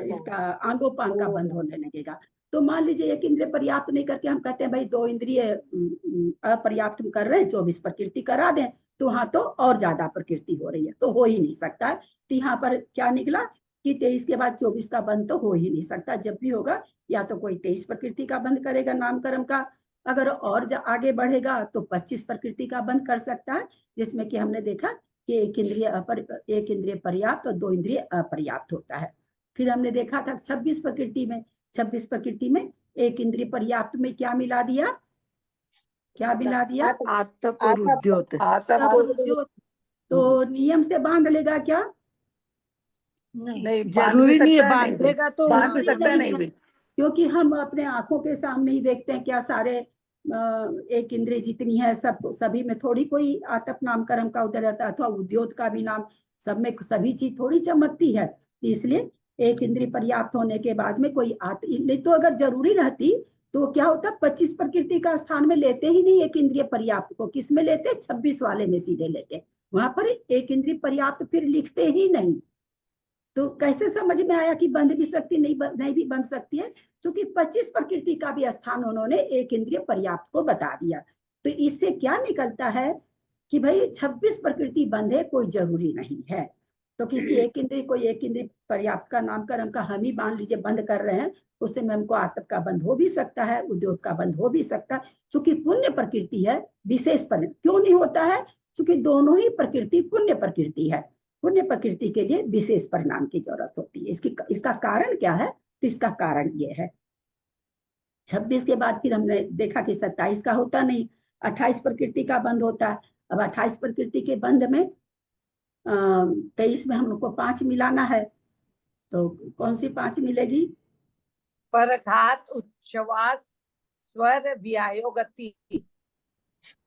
इसका आंगोपांग का बंध होने लगेगा। तो मान लीजिए एक इंद्रिय पर्याप्त नहीं करके हम कहते हैं भाई 2 इंद्रिय अपर्याप्त कर रहे हैं, 24 प्रकृति करा दें, तो वहां तो और ज्यादा प्रकृति हो रही है, तो हो ही नहीं सकता। तो यहाँ पर क्या निकला कि 23 के बाद 24 का बंध तो हो ही नहीं सकता। जब भी होगा या तो कोई 23 प्रकृति का बंध करेगा नामकरण का, अगर और आगे बढ़ेगा तो 25 प्रकृति का बंध कर सकता है, जिसमें कि हमने देखा कि एक इंद्रिय पर्याप्त और 2 इंद्रिय अपर्याप्त होता है। फिर हमने देखा था 26 प्रकृति में एक इंद्रिय पर्याप्त में क्या मिला दिया, क्या मिला दिया, आतप और उद्योत। तो नियम से बांध लेगा क्या, नहीं, जरूरी नहीं है, बांधेगा तो बांध भी सकता है, नहीं भी, क्योंकि हम अपने आंखों के सामने ही देखते हैं क्या सारे एक इंद्रिय जितनी है सब सभी में थोड़ी कोई आतप नामकरण का उधर रहता है, अथवा उद्योग का भी नाम, सब में सभी चीज थोड़ी चमकती है। इसलिए एक इंद्रिय पर्याप्त होने के बाद में कोई नहीं तो अगर जरूरी रहती तो क्या होता, 25 प्रकृति का स्थान में लेते ही नहीं एक इंद्रिय पर्याप्त को, किस में लेते, 26 वाले में सीधे लेते, वहां पर एक इंद्रिय पर्याप्त फिर लिखते ही नहीं। तो कैसे समझ में आया कि बंध भी सकती नहीं भी बन सकती है, क्योंकि 25 प्रकृति का भी स्थान उन्होंने एक इंद्रिय पर्याप्त को बता दिया। तो इससे क्या निकलता है कि भाई 26 प्रकृति बंधे कोई जरूरी नहीं है। तो किसी एक इंद्रिय पर्याप्त का नामकरण का हम ही मान लीजिए बंद कर रहे हैं, उससे में हमको आतप का बंध हो भी सकता है, उद्योग का बंध हो भी सकता है। चूंकि पुण्य प्रकृति है, विशेष पर क्यों नहीं होता है, क्योंकि दोनों ही प्रकृति पुण्य प्रकृति है। पुण्य प्रकृति के लिए विशेष परिणाम की जरूरत होती है। इसका कारण क्या है, तो इसका कारण ये है 26 के बाद फिर हमने देखा कि 27 का होता नहीं, 28 प्रकृति का बंध होता है। अब 28 प्रकृति के बंध में 23 में हम लोग को 5 मिलाना है, तो कौन सी 5 मिलेगी, परघात, उच्छ्वास, स्वर, व्यायो गति,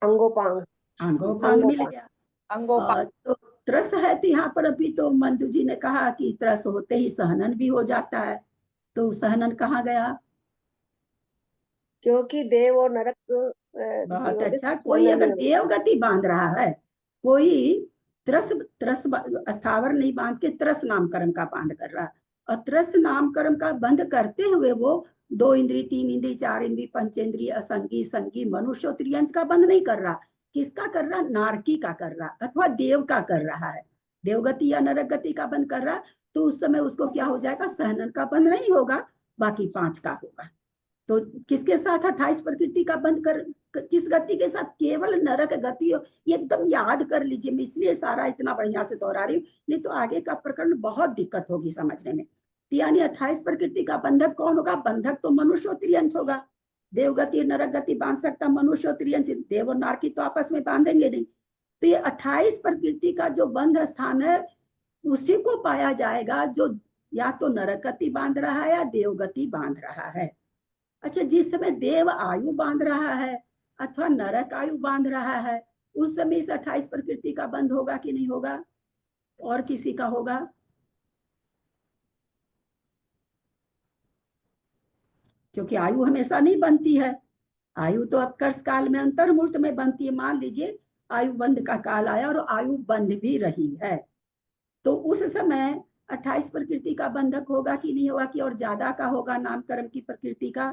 अंगोपांग मिल गया। अंगोपांग। तो त्रस है, तो यहाँ पर अभी तो मंजू जी ने कहा कि त्रस होते ही सहनन भी हो जाता है, तो सहनन कहाँ गया, क्योंकि देव और नरक बहुत अच्छा। कोई अगर देव गति बांध रहा है, कोई त्रस स्थावर नहीं बांध के त्रस नामकरण का बांध कर रहा है, और त्रस नामकरण का बंध करते हुए वो 2 इंद्रिय, 3 इंद्रिय, 4 इंद्रिय, पंचेंद्रिय, असंगी, संगी, मनुष्य, त्रियंच का बंध नहीं कर रहा। किसका कर रहा, नारकी का कर रहा अथवा देव का कर रहा है, देवगति या नरक गति का बंध कर रहा, तो उस समय उसको क्या हो जाएगा, सहनन का बंध नहीं होगा, बाकी 5 का होगा। तो किसके साथ 28 प्रकृति का बंध कर, किस गति के साथ, केवल नरक गति। एकदम याद कर लीजिए, मैं इसलिए सारा इतना बढ़िया से दोहरा रही हूँ, नहीं तो आगे का प्रकरण बहुत दिक्कत होगी समझने में। यानी 28 प्रकृति का बंधक कौन होगा, बंधक तो मनुष्य त्रियंश होगा। देवगति नरक गति बांध सकता मनुष्य त्रियंश, देव और नारकी तो आपस में बांधेंगे नहीं। तो ये 28 प्रकृति का जो बंध स्थान है उसी को पाया जाएगा जो या तो नरक गति बांध रहा है या देव गति बांध रहा है। अच्छा, जिस समय देव आयु बांध रहा है अथवा नरक आयु बांध रहा है, उस समय इस 28 प्रकृति का बंध होगा कि नहीं होगा? और किसी का होगा? क्योंकि आयु हमेशा नहीं बनती है, आयु तो उत्कर्ष काल में अंतर्मुहूर्त में बनती है। मान लीजिए आयु बंध का काल आया और आयु बंध भी रही है, तो उस समय 28 प्रकृति का बंधक होगा कि नहीं होगा, कि और ज्यादा का होगा नाम कर्म की प्रकृति का?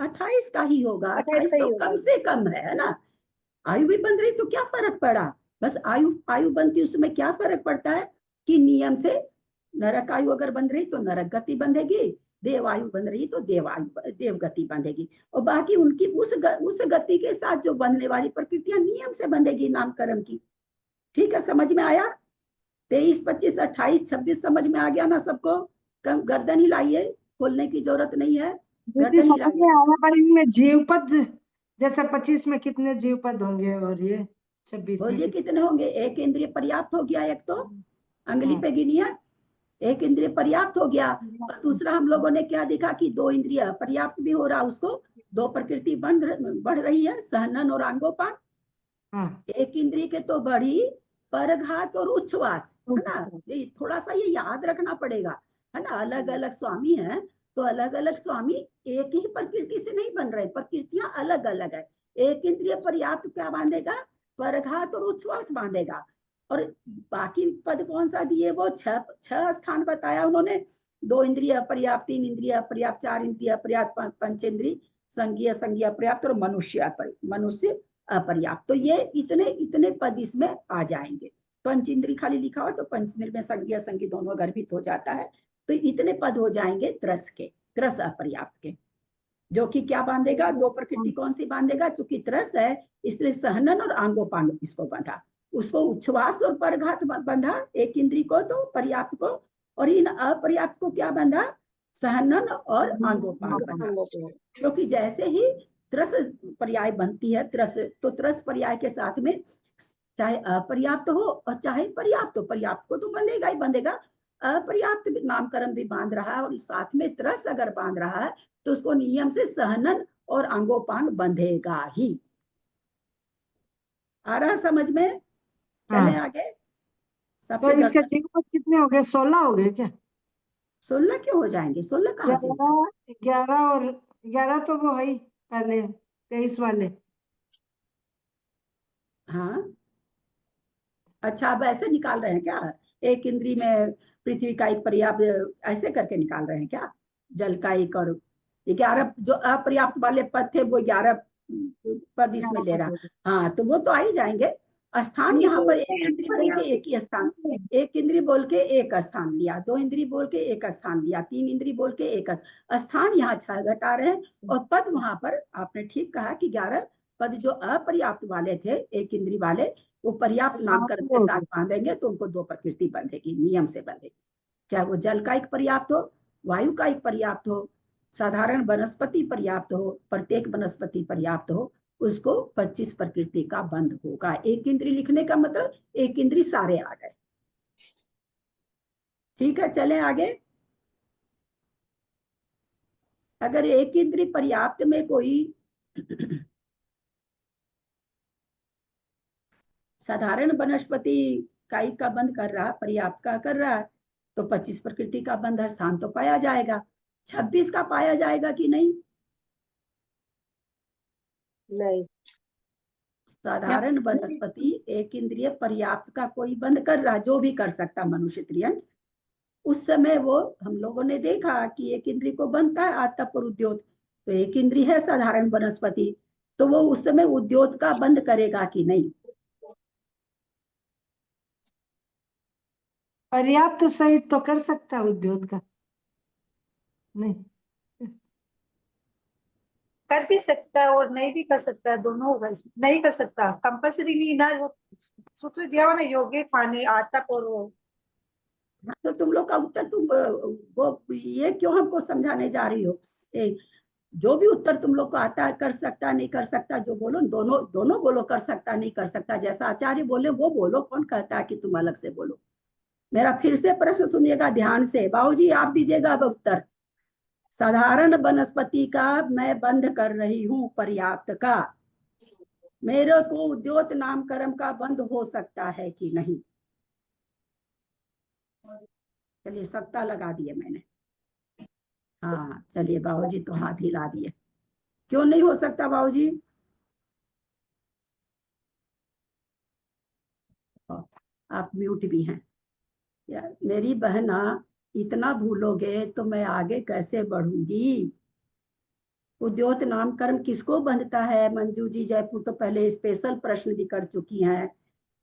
28 का ही होगा। 28 28 का ही तो होगा। कम से कम है ना। आयु भी बंध रही तो क्या फर्क पड़ा? बस आयु बनती उसमें क्या फर्क पड़ता है कि नियम से नरक आयु अगर बंध रही तो नरक गति बंधेगी, देव आयु बंध रही तो देव गति बंधेगी, और बाकी उनकी उस गति के साथ जो बंधने वाली प्रकृतियां नियम से बंधेगी नाम कर्म की। ठीक है, समझ में आया? 23, 25, 28, 26 समझ में आ गया ना सबको? कम गर्दन हिलाइए, खोलने की जरूरत नहीं है, दीदी गर्दन समझ में हिलाइए। आया, पर इनमें जीवपद जैसे 25 में कितने जीवपद होंगे और ये 26 में बोलिए कितने होंगे? एक इंद्रिय पर्याप्त हो गया, एक तो अंगली पे गिनिए, एक इंद्रिय पर्याप्त हो गया। और दूसरा हम लोगों ने क्या देखा कि 2 इंद्रिय पर्याप्त भी हो रहा, उसको 2 प्रकृति बढ़ रही है, सहनन और आंगोपान। हाँ। एक इंद्रिय के तो बढ़ी परघात और उच्छ्वास, है ना? ये थोड़ा सा ये याद रखना पड़ेगा, है ना? अलग अलग स्वामी हैं तो अलग अलग स्वामी एक ही प्रकृति से नहीं बन रहे, प्रकृतियां अलग अलग है। एक इंद्रिय पर्याप्त क्या बांधेगा? परघात और उच्छ्वास बांधेगा। और बाकी पद कौन सा दिए? वो छह स्थान बताया उन्होंने। 2 इंद्रिय पर्याप्त, 3 इंद्रिय पर्याप्त, 4 इंद्रिय पर्याप्त, पंचेंद्रिय संज्ञा पर्याप्त और मनुष्य अपर्याप्त। तो ये इतने इतने पद इसमें आ जाएंगे। पंचेंद्रिय खाली लिखा हो तो पंचेंद्रिय में संज्ञा संज्ञा दोनों गर्भित हो जाता है, तो इतने पद हो जाएंगे त्रस के, त्रस अपर्याप्त के, जो कि क्या बांधेगा? 2 प्रकृति कौन सी बांधेगा? चूंकि त्रस है इसलिए सहनन और आंगोपांग इसको बांधा, उसको उच्छ्वास और परघात बंधा एक इंद्रिय को, तो पर्याप्त को, और इन अपर्याप्त को क्या बंधा? सहनन और आंगोपांग बंधा। क्योंकि जैसे ही त्रस पर्याय बनती है, त्रस तो त्रस पर्याय के साथ में चाहे अपर्याप्त हो और चाहे पर्याप्त हो, पर्याप्त को तो बंधेगा ही बंधेगा, अपर्याप्त नामकरण भी बांध रहा है और साथ में त्रस अगर बांध रहा है तो उसको नियम से सहनन और अंगोपांग बंधेगा ही। आ रहा समझ में? चले हाँ। आगे। तो सबके इसके गर्दन जीवपद कितने हो गए? 16 हो गए क्या? 16 क्यों हो जाएंगे? 16 कहाँ से? 11, 11 और 11 तो वो है ही पहले 23 वाले। हाँ, अच्छा, अब ऐसे निकाल रहे हैं क्या? एक इंद्री में पृथ्वी का एक पर्याप्त, ऐसे करके निकाल रहे हैं क्या? जल का एक, और 11 जो अपर्याप्त वाले पद थे वो 11 पद इसमें ले रहा। हाँ, तो वो तो आ ही जाएंगे। स्थान यहाँ पर एक इंद्री बोल के एक ही स्थान, एक इंद्री बोल के एक स्थान लिया, 2 इंद्री बोल के एक स्थान लिया, 3 इंद्री बोल के एक स्थान, यहाँ 6 घटा रहे हैं। और पद वहां पर आपने ठीक कहा कि 11 पद जो अपर्याप्त वाले थे एक इंद्री वाले, वो पर्याप्त नामकरण के साथ बांधेंगे तो उनको 2 प्रकृति बंधेगी, नियम से बंधेगी। चाहे वो जल का एक पर्याप्त हो, वायु का एक पर्याप्त हो, साधारण वनस्पति पर्याप्त हो, प्रत्येक वनस्पति पर्याप्त हो, उसको 25 प्रकृति का बंध होगा। एक इंद्री लिखने का मतलब एक इंद्री सारे आ गए। ठीक है, चलें आगे। अगर एक इंद्री पर्याप्त में कोई साधारण वनस्पति काई का बंध कर रहा, पर्याप्त का कर रहा है, तो 25 प्रकृति का बंध स्थान तो पाया जाएगा। 26 का पाया जाएगा कि नहीं? नहीं। साधारण वनस्पति एक इंद्रिय पर्याप्त का कोई बंध कर रहा, जो भी कर सकता मनुष्य त्रियंज, उस समय वो हम लोगों ने देखा कि एक इंद्रिय को बनता है आतप और उद्योत, तो एक इंद्रिय है साधारण वनस्पति, तो वो उस समय उद्योत का बंध करेगा कि नहीं? पर्याप्त सहित तो कर सकता है उद्योग का, नहीं? कर भी सकता है और नहीं भी कर सकता है, दोनों होगा इसमें। नहीं कर सकता, कंपल्सरी नहीं ना, वो सूत्र दिया हुआ ना, योग्य खाने आतप और वो। तो तुम लोग का उत्तर तुम वो ये क्यों हमको समझाने जा रही हो? जो भी उत्तर तुम लोग को आता है, कर सकता नहीं कर सकता जो बोलो, दोनों दोनों बोलो, कर सकता नहीं कर सकता, जैसा आचार्य बोले वो बोलो, कौन कहता है कि तुम अलग से बोलो। मेरा फिर से प्रश्न सुनिएगा ध्यान से, बाबूजी आप दीजिएगा अब उत्तर। साधारण वनस्पति का मैं बंद कर रही हूँ पर्याप्त का, मेरे को उद्योत नामकरण का बंद हो सकता है कि नहीं? चलिए सत्ता लगा दिए मैंने। हाँ चलिए बाबूजी तो हाथ हिला दिए। क्यों नहीं हो सकता बाबूजी? आप म्यूट भी हैं। यार मेरी बहना, इतना भूलोगे तो मैं आगे कैसे बढ़ूंगी? उद्योत नामकरण किसको बंधता है? मंजू जी जयपुर तो पहले स्पेशल प्रश्न भी कर चुकी हैं,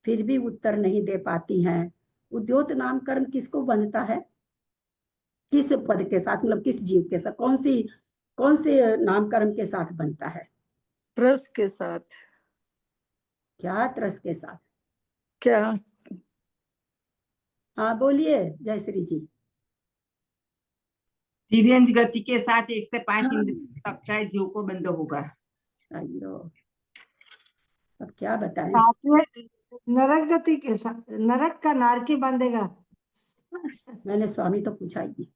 फिर भी उत्तर नहीं दे पाती हैं। उद्योत नामकरण किसको बंधता है? किस पद के साथ, मतलब किस जीव के साथ, कौन से नामकरण के साथ बनता है? त्रस के साथ। क्या त्रस के साथ? क्या? हाँ बोलिए जयश्री जी। तिर्यंज गति के साथ 1 से 5 हाँ। इंद्रिय तक का जीव को बंद होगा। अयो अब क्या बताएं? सातवें नरक गति के साथ, नरक का नारकी बांधेगा। मैंने स्वामी तो पूछा ही।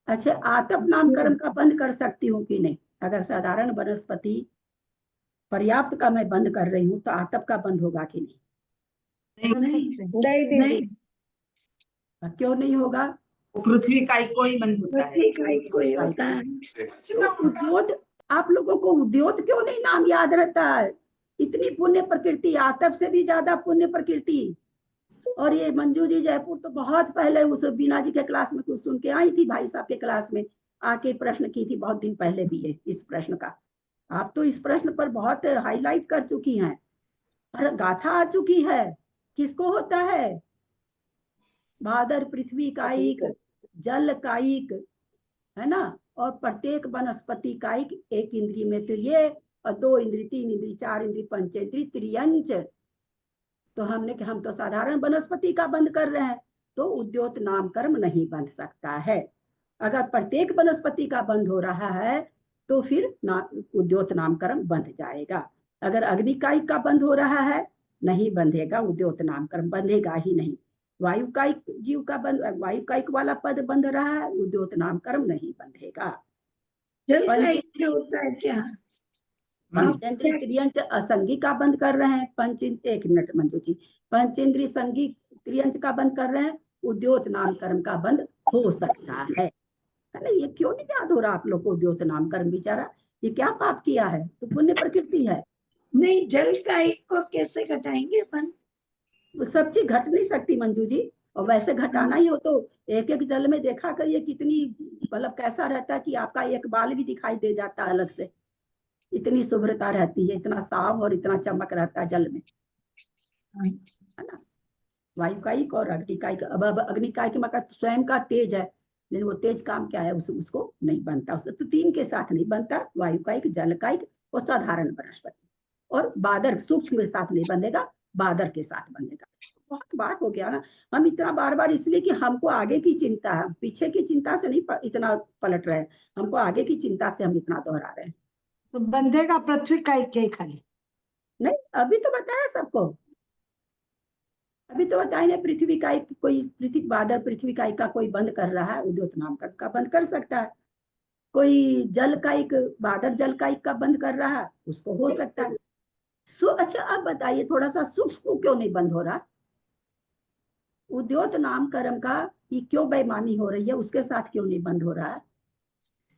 अच्छा, आतप नामकरण का बंद कर सकती हूँ कि नहीं? अगर साधारण वनस्पति पर्याप्त का मैं बंद कर रही हूँ तो आतप का बंद होगा कि नहीं? नहीं दीदी, क्यों नहीं होगा? वो पृथ्वी का को ही बंद होता है। पृथ्वी का ही कोई होता है। तो उद्योत, आप लोगों को उद्योत क्यों नहीं नाम याद रहता है? इतनी पुण्य प्रकृति, आतप से भी ज्यादा पुण्य प्रकृति। और ये मंजू जी जयपुर तो बहुत पहले उस बीना जी के क्लास में कुछ सुन के आई थी, भाई साहब के क्लास में आके प्रश्न की थी, बहुत दिन पहले भी है इस प्रश्न का। आप तो इस प्रश्न पर बहुत हाईलाइट कर चुकी हैं और गाथा आ चुकी है। किसको होता है? बादर पृथ्वी कायिक, जल कायिक, है ना, और प्रत्येक वनस्पति कायिक एक इंद्री में। तो ये 2 इंद्री, 3 इंद्री, 4 इंद्री, पंचेंद्री, त्रियंच। तो हमने कि हम तो साधारण वनस्पति का बंद कर रहे हैं, तो उद्योत नामकर्म नहीं बंध सकता है। अगर प्रत्येक वनस्पति का बंद हो रहा है तो फिर उद्योत नामकर्म बंध जाएगा। अगर अग्निकायिक का बंद हो रहा है, नहीं बंधेगा, उद्योत नामकर्म बंधेगा ही नहीं। वायुकायिक जीव का बंद, वायुकायिक वाला पद बंध रहा है, उद्योत नामकर्म नहीं बंधेगा। जल का एक होता है क्या? पंचेंद्री त्रियंच असंगी का बंद कर रहे हैं। एक मिनट मंजू जी, पंचेंद्री संगी त्रियंच का बंद कर रहे हैं, उद्योत नामकर्म का बंद हो सकता है ना? ये क्यों नहीं याद हो रहा आप लोग को? उद्योत नामकर्म बेचारा, ये क्या पाप किया है? तो पुण्य प्रकृति है। नहीं, जल का एक को कैसे घटाएंगे अपन? वो सब चीज घट नहीं सकती मंजू जी, और वैसे घटाना ही हो तो एक एक जल में देखा करिए कितनी, मतलब कैसा रहता है कि आपका एक बाल भी दिखाई दे जाता है अलग से, इतनी शुभ्रता रहती है, इतना साफ और इतना चमक रहता है जल में, है ना। वायुकायिक और अग्निकायिक, अब अग्निकायिक मका स्वयं का तेज है, लेकिन वो तेज काम क्या है उसको नहीं बनता, उससे तो 3 के साथ नहीं बनता, वायुकायिक, जलकायिक और साधारण वनस्पति। और बादर सूक्ष्म के साथ नहीं बनेगा, बादर के साथ बनेगा। बहुत बात हो गया ना। हम इतना बार बार इसलिए कि हमको आगे की चिंता है, पीछे की चिंता से नहीं इतना पलट रहे हैं, हमको आगे की चिंता से हम इतना दोहरा रहे हैं। तो बंधेगा पृथ्वी का एक ही खाली? नहीं, अभी तो बताया सबको, अभी तो बताया ना, पृथ्वी का एक कोई पृथ्वी बादल पृथ्वी का एक का कोई बंद कर रहा है, उद्योत नामकर्म का बंद कर सकता है। कोई जल का एक बादल जल का एक का बंद कर रहा है, उसको हो सकता है। अच्छा अब बताइए थोड़ा सा सूक्ष्म क्यों नहीं बंद हो रहा? उद्योत नामकर्म का ये क्यों बेईमानी हो रही है, उसके साथ क्यों नहीं बंद हो रहा है?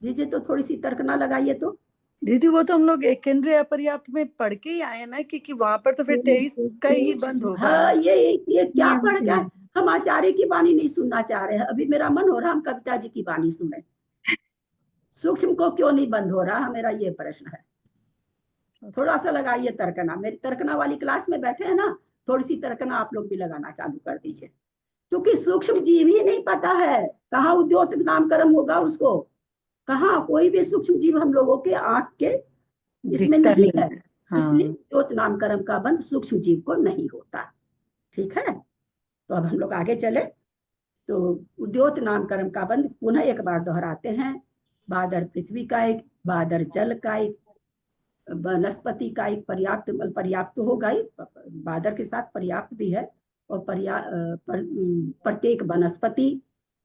जी तो थोड़ी सी तर्क ना लगाइए तो। दीदी वो तो हम लोग एक केंद्रीय अपर्याप्त में पढ़ के ही आए ना कि वहां पर तो फिर 23 का ही बंद होगा। हाँ, ये क्या पढ़ के आए? हम आचार्य की वाणी नहीं सुनना चाह रहे हैं, अभी मेरा मन हो रहा हम कविता जी की वाणी सुने। सूक्ष्म को क्यों नहीं बंद हो रहा, मेरा ये प्रश्न है। थोड़ा सा लगाइए तर्कना, मेरी तर्कना वाली क्लास में बैठे हैं ना, थोड़ी सी तर्कना आप लोग भी लगाना चालू कर दीजिए, क्योंकि सूक्ष्म जीव ही नहीं पता है कहाँ उद्योत नामकर्म होगा उसको, कहाँ कोई भी सूक्ष्म जीव हम लोगों के आंख के इसमें नहीं है। हाँ। इसलिए उद्योत नामकर्म का बंद सूक्ष्म जीव को नहीं होता। ठीक है, तो अब हम लोग आगे चले। तो उद्योत नाम कर्म का बंध पुनः एक बार दोहराते हैं। बादर पृथ्वी का एक, बादर जल का एक, वनस्पति का एक, पर्याप्त पर्याप्त तो होगा ही, बादर के साथ पर्याप्त भी है, और प्रत्येक वनस्पति,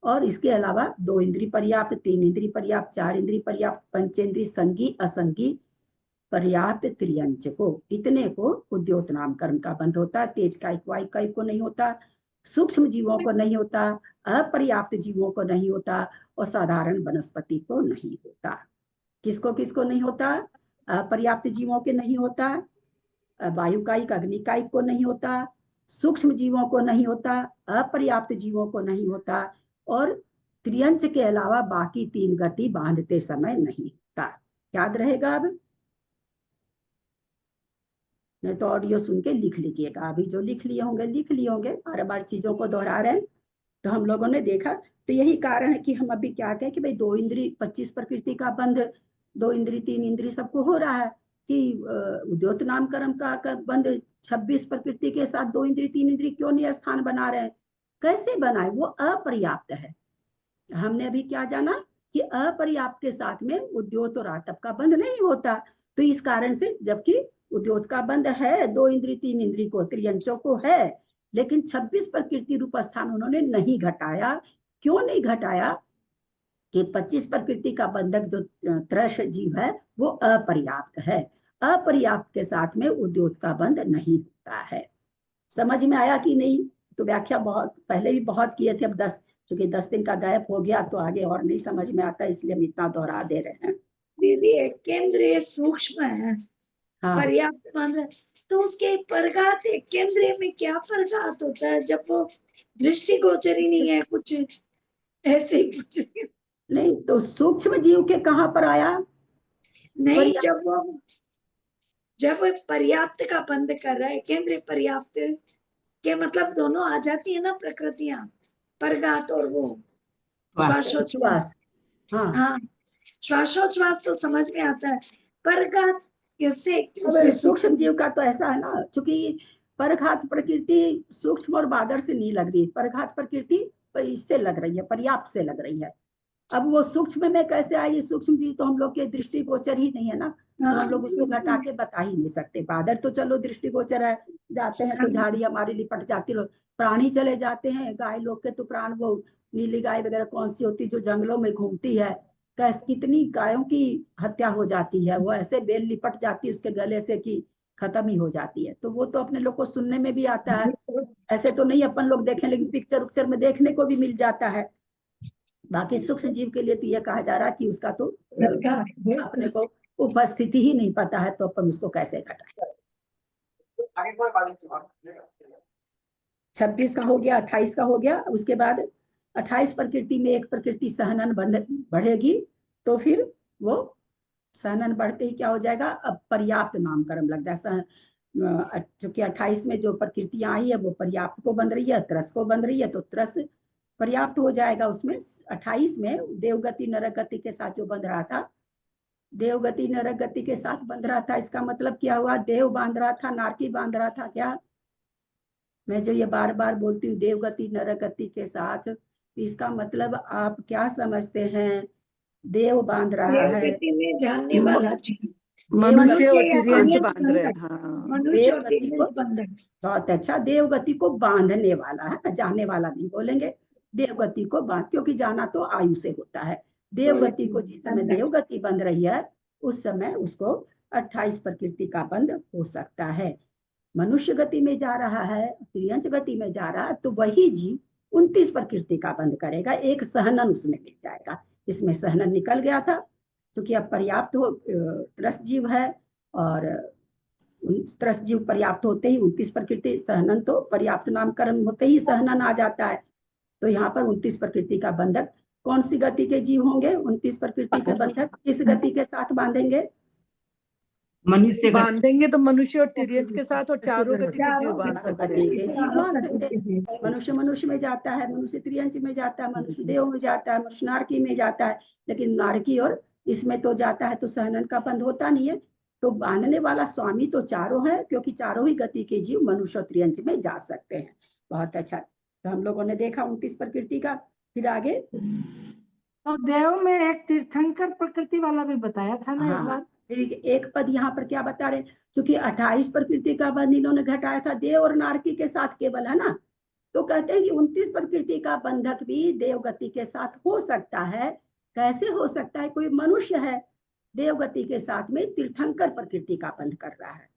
और इसके अलावा 2 इंद्रिय पर्याप्त, 3 इंद्रिय पर्याप्त, 4 इंद्रिय पर्याप्त, पंचेंद्रिय संगी असंगी पर्याप्त, त्रियंच को, इतने को उद्योत नाम कर्म का बंध होता है। तेज कायिक वायु कायिक को नहीं होता, सूक्ष्म जीवों को नहीं होता, अपर्याप्त जीवों को नहीं होता, और साधारण वनस्पति को नहीं होता। किसको किसको नहीं होता? अपर्याप्त जीवों के नहीं होता, वायु कायिक अग्नि कायिक को नहीं होता, सूक्ष्म जीवों को नहीं होता, अपर्याप्त जीवों को नहीं होता, और त्रियंच के अलावा बाकी 3 गति बांधते समय नहीं होता। याद रहेगा? अब नहीं तो ऑडियो सुन के लिख लीजिएगा, अभी जो लिख लिए होंगे, बार बार चीजों को दोहरा रहे हैं। तो हम लोगों ने देखा, तो यही कारण है कि हम अभी क्या कहें कि भाई 2 इंद्रिय 25 प्रकृति का बंध, 2 इंद्रिय 3 इंद्रिय सबको हो रहा है, कि उद्योत नाम कर्म का बंध 26 प्रकृति के साथ 2 इंद्रिय 3 इंद्रिय क्यों नहीं स्थान बना रहे हैं? कैसे बनाए? वो अपर्याप्त है। हमने अभी क्या जाना कि अपर्याप्त के साथ में उद्योत और आतप का बंध नहीं होता। तो इस कारण से, जबकि उद्योत का बंध है 2 इंद्रिय 3 इंद्रिय को, त्रियंचों को है, लेकिन 26 प्रकृति रूप स्थान उन्होंने नहीं घटाया। क्यों नहीं घटाया? कि 25 प्रकृति का बंधक जो त्रस जीव है वो अपर्याप्त है। अपर्याप्त के साथ में उद्योत का बंध नहीं होता है। समझ में आया कि नहीं? तो व्याख्या बहुत पहले भी बहुत किए थे, अब 10 चूंकि 10 दिन का गैप हो गया तो आगे और नहीं समझ में आता, इसलिए हम इतना दोहरा दे रहे हैं। दीदी केंद्रीय सूक्ष्म है, हाँ, पर्याप्त मात्रा, तो उसके परघात केंद्रीय में क्या परघात होता है जब वो दृष्टि गोचर ही नहीं है? कुछ ऐसे ही कुछ नहीं तो सूक्ष्म जीव के कहाँ पर आया? नहीं, जब वो पर्याप्त का बंद कर रहा है, केंद्रीय पर्याप्त के मतलब दोनों आ जाती है ना प्रकृतियां, परघात और वो श्वासोच्छ्वास। हाँ, श्वासोच्छ्वास तो समझ में आता है, परघात कैसे? सूक्ष्म जीव का तो ऐसा है ना, चूंकि परघात प्रकृति सूक्ष्म और बादर से नहीं लग रही है, परघात प्रकृति इससे लग रही है, पर्याप्त से लग रही है। अब वो सूक्ष्म में कैसे आएगी? सूक्ष्म जीव तो हम लोग के दृष्टि गोचर ही नहीं है ना, तो हम लोग उसको घटा के बता ही नहीं सकते। बादर तो चलो दृष्टि गोचर है, जाते हैं तो झाड़ी हमारी लिपट जाती है, प्राणी चले जाते हैं, गाय लोग के तो प्राण, वो नीली गाय वगैरह कौन सी होती जो जंगलों में घूमती है, कितनी गायों की हत्या हो जाती है, वो ऐसे बेल लिपट जाती है उसके गले से कि खत्म ही हो जाती है। तो वो तो अपने लोग को सुनने में भी आता है, ऐसे तो नहीं अपन लोग देखें, लेकिन पिक्चर उक्चर में देखने को भी मिल जाता है। बाकी सूक्ष्म जीव के लिए तो यह कहा जा रहा है कि उसका तो अपने को उपस्थिति ही नहीं पता है, तो अपन उसको कैसे घटाएं। 26 का हो गया, 28 का हो गया। उसके बाद 28 प्रकृति में एक प्रकृति सहनन बढ़ेगी, तो फिर वो सहनन बढ़ते ही क्या हो जाएगा? अब पर्याप्त नाम कर्म लग जाए। चूंकि 28 में जो प्रकृतियां आई है वो पर्याप्त को बन रही है, त्रस को बन रही है, तो त्रस पर्याप्त हो जाएगा उसमें। 28 में देवगति नरक गति के साथ जो बंध रहा था, देवगति नरक गति के साथ बंध रहा था, इसका मतलब क्या हुआ? देव बांध रहा था, नारकी बांध रहा था क्या? मैं जो ये बार बार बोलती हूँ देवगति नरक गति के साथ, इसका मतलब आप क्या समझते हैं? देव बांध रहा है, में जानने वाला जीव, मनुष्य और तिर्यंच तिर्यंच बांध रहे हैं। बंधन। हाँ, मनुष्य और देवगति को, तिर्यंच बंधन। बहुत अच्छा, देवगति को बांधने वाला है, जाने वाला नहीं बोलेंगे, देवगति को बांध, क्योंकि जाना तो आयु से होता है। देवगति को जिस समय देवगति बंध रही है उस समय उसको 28 प्रकृति का बंध हो सकता है। मनुष्य गति में जा रहा है, तिर्यंच गति में जा रहा है, तो वही जीव 29 प्रकृति का बंध करेगा, एक सहनन उसमें मिल जाएगा। इसमें सहनन निकल गया था, क्योंकि अब पर्याप्त हो, त्रस जीव है, और त्रस जीव पर्याप्त होते ही 29 प्रकृति, सहनन तो पर्याप्त नामकरण होते ही सहनन आ जाता है। तो यहाँ पर 29 प्रकृति का बंधक कौन सी गति के जीव होंगे? 29 प्रकृति के बंधक किस गति के साथ बांधेंगे? मनुष्य गति। बांधेंगे तो मनुष्य और तिर्यंच के साथ, और चारों गति के जीव बांध सकते गति हैं। के जीव बांध सकते हैं। मनुष्य मनुष्य में जाता है, मनुष्य त्रियंच में जाता है, मनुष्य देव में जाता है, मनुष्य नारकी में जाता है, लेकिन नारकी और इसमें तो जाता है तो सहनन का बंध होता नहीं है। तो बांधने वाला स्वामी तो चारों है, क्योंकि चारों ही गति के जीव मनुष्य और त्रियंच में जा सकते हैं। बहुत अच्छा। तो हम लोगों ने देखा 29 प्रकृति का। फिर आगे और देव में एक तीर्थंकर प्रकृति वाला भी बताया था ना एक हाँ, बार। फिर एक पद यहाँ पर क्या बता रहे, क्योंकि 28 प्रकृति का बंध इन्होंने घटाया था देव और नारकी के साथ केवल, है ना। तो कहते हैं कि 29 प्रकृति का बंधक भी देवगति के साथ हो सकता है। कैसे हो सकता है? कोई मनुष्य है, देवगति के साथ में तीर्थंकर प्रकृति का बंध कर रहा है,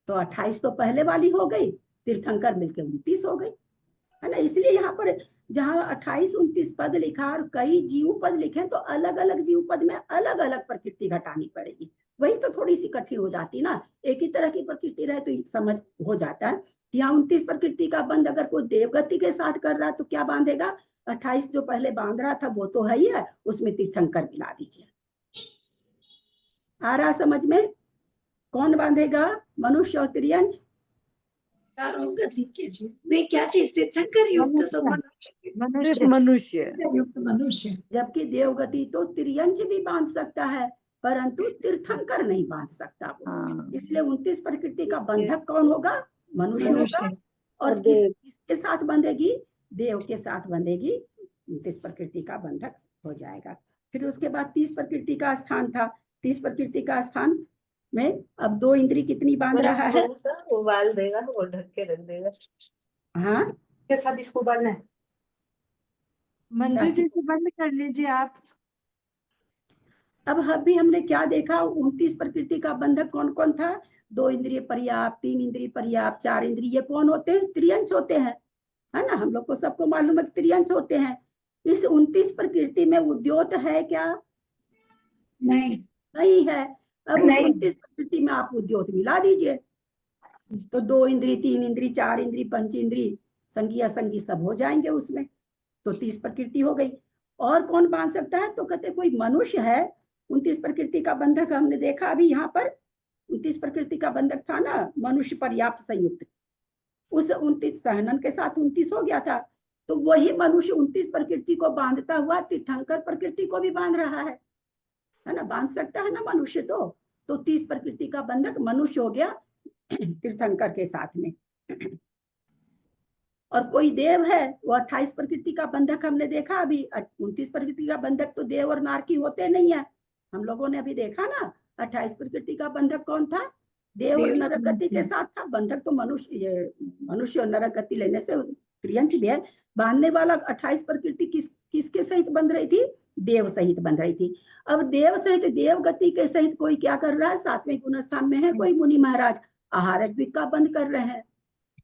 तो 28 तो पहले वाली हो गई, तीर्थंकर मिलकर 29 हो गई, है ना। इसलिए यहाँ पर जहाँ 28-29 पद लिखा और कई जीव पद लिखे, तो अलग अलग जीव पद में अलग अलग प्रकृति घटानी पड़ेगी। वही तो थोड़ी सी कठिन हो जाती ना, एक ही तरह की प्रकृति रहे तो समझ हो जाता है। यहाँ 29 प्रकृति का बंध अगर कोई देवगति के साथ कर रहा है तो क्या बांधेगा? 28 जो पहले बांध रहा था वो तो है ही है, उसमें तीर्थंकर मिला दीजिए। आ रहा समझ में? कौन बांधेगा? मनुष्य और त्रियंच। चारों गति के जीव नहीं, क्या चीज तीर्थंकर युक्त तो मनुष्य मनुष्य युक्त मनुष्य। जबकि देवगति तो त्रियंच भी बांध सकता है, परंतु तीर्थंकर नहीं बांध सकता वो। हाँ। इसलिए 29 प्रकृति का बंधक कौन होगा? मनुष्य होगा। और किसके साथ बंधेगी? देव के साथ बंधेगी, 29 प्रकृति का बंधक हो जाएगा। फिर उसके बाद 30 प्रकृति का स्थान था। 30 प्रकृति का स्थान में अब 2 इंद्री कितनी बांध रहा है? उबाल देगा, वो ढक के रख देगा। हाँ, के साथ इसको उबालना है। मंजू जी से बंद कर लीजिए आप। अब अभी हमने क्या देखा? 29 प्रकृति का बंधक कौन कौन था? 2 इंद्रिय पर्याप्त, 3 इंद्रिय पर्याप्त, 4 इंद्रिय कौन होते हैं? त्रियंच होते हैं, है ना। हम लोग को सबको मालूम है कि त्रियंच होते हैं। इस 29 प्रकृति में उद्योत है क्या? नहीं है। अब उस 29 प्रकृति में आप उद्योत मिला दीजिए, तो 2 इंद्री, 3 इंद्री, 4 इंद्री, पंच इंद्री, संगी असंगी सब हो जाएंगे उसमें, तो 30 प्रकृति हो गई। और कौन बांध सकता है? तो कहते कोई मनुष्य है। 29 प्रकृति का बंधक हमने देखा अभी यहाँ पर, 29 प्रकृति का बंधक था ना मनुष्य पर्याप्त संयुक्त, उस 29 सहनन के साथ 29 हो गया था। तो वही मनुष्य 29 प्रकृति को बांधता हुआ तीर्थंकर प्रकृति को भी बांध रहा है ना। बांध सकता है ना मनुष्य तो 30 प्रकृति का बंधक मनुष्य हो गया तीर्थंकर के साथ में। और कोई देव है, वो 28 प्रकृति का बंधक हमने देखा अभी। 29 प्रकृति का बंधक तो देव और नारकी होते नहीं है, हम लोगों ने अभी देखा ना। 28 प्रकृति का बंधक कौन था? देव और नरक गति के साथ था। बंधक तो मनुष्य और नरक गति लेने से त्रियंच भी है। बांधने वाला 28 प्रकृति किसके सहित बंध रही थी? देव सहित बंध रही थी। अब देव सहित, देव गति के सहित कोई क्या कर रहा है? 7वें गुण स्थान में है कोई मुनि महाराज, आहारक द्विक का बंध कर रहे हैं।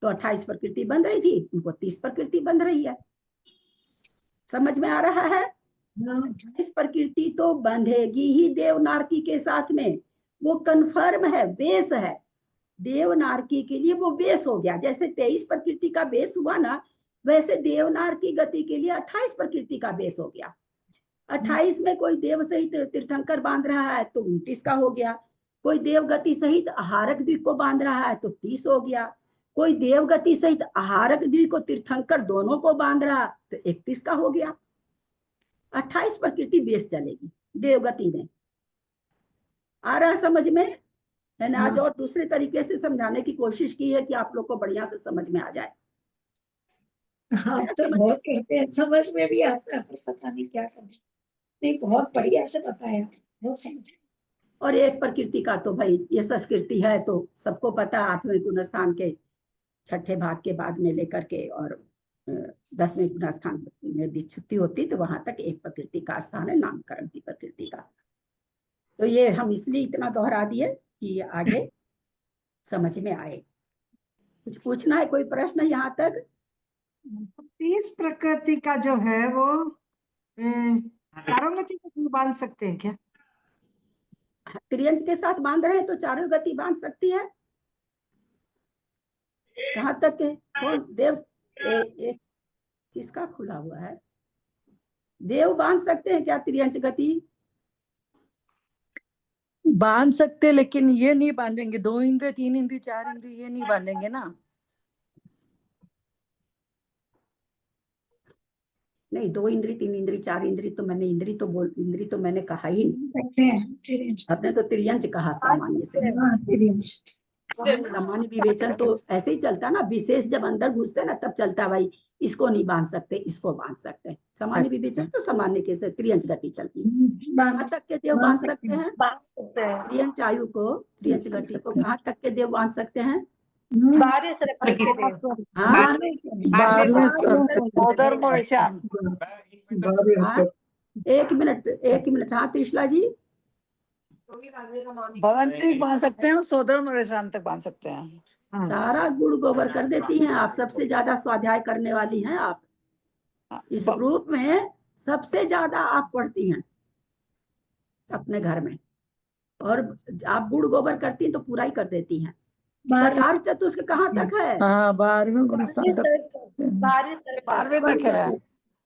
तो 28 प्रकृति बंध रही थी, उनको 30 प्रकृति बंध रही है। समझ में आ रहा है? 28 प्रकृति तो बंधेगी ही देव नारकी के साथ में, वो कन्फर्म है, बेस है। देव नारकी के लिए वो बेस हो गया। जैसे 23 प्रकृति का बेस हुआ ना, वैसे देव नारकी गति के लिए 28 प्रकृति का बेस हो गया। 28 में कोई देव सहित तीर्थंकर बांध रहा है तो 29 का हो गया। कोई देवगति सहित आहारक द्वीप को बांध रहा है तो 30 हो गया। कोई देवगति सहित आहारक द्वीप को तीर्थंकर दोनों को बांध रहा तो 31 का हो गया। 28 प्रकृति बेस चलेगी देवगति में। आ रहा समझ में? मैंने आज और दूसरे तरीके से समझाने की कोशिश की है कि आप लोग को बढ़िया से समझ में आ जाए। हाँ, तो बहुत करते हैं, समझ में भी आता है, पर पता नहीं क्या करना। नहीं, बहुत बढ़िया से बताया, बहुत समझ। और एक प्रकृति का तो भाई ये संस्कृति है तो सबको पता, 8वें गुण स्थान के 6ठे भाग के बाद में लेकर के और 10वें गुण स्थान में यदि छुट्टी होती तो वहां तक एक प्रकृति का स्थान है नामकरण की प्रकृति का। तो ये हम इसलिए इतना दोहरा दिए कि ये आगे समझ में आए। कुछ पूछना है? कोई प्रश्न यहाँ तक? 30 प्रकृति का जो है वो चारों गति को बांध सकते हैं क्या? त्रियंच के साथ बांध रहे हैं तो चारों गति बांध सकती है। कहाँ तक है? कौन देव? एक किसका खुला हुआ है? देव बांध सकते हैं क्या त्रियंच गति? बांध सकते, लेकिन ये नहीं बांधेंगे। 2 इंद्रिय, 3 इंद्रिय, 4 इंद्रिय ये नहीं बांधेंगे ना। नहीं, 2 इंद्री, 3 इंद्री, 4 इंद्री तो मैंने इंद्री तो मैंने कहा ही नहीं। आपने तो त्रियंच कहा सामान्य से। सामान्य विवेचन तो ऐसे ही चलता ना, विशेष जब अंदर घुसते ना तब चलता भाई इसको नहीं बांध सकते, इसको बांध सकते हैं। सामान्य विवेचन तो सामान्य के से त्रियंच गति चलती है। कहाँ तक के देव बांध सकते हैं? बांध सकते हैं, त्रियंच आयु को, त्रियंच गति को कहाँ तक के देव बांध सकते हैं? 12 स्वर के देव। हाँ, 12वें स्वर से सौधर्म और ईशान। हाँ, एक मिनट। हाँ त्रिशला जी, भवंती बांध सकते हैं, सौधर्म और ईशान तक बांध सकते हैं। सारा गुड़ गोबर कर देती हैं आप। सबसे ज्यादा स्वाध्याय करने वाली हैं आप इस ग्रुप में। सबसे ज्यादा आप पढ़ती हैं अपने घर में, और आप गुड़ गोबर करती हैं तो पूरा ही कर देती हैं। सतार चतुष्क कहाँ तक है? हाँ 12वें गुण स्थान तक। 12वें तक है।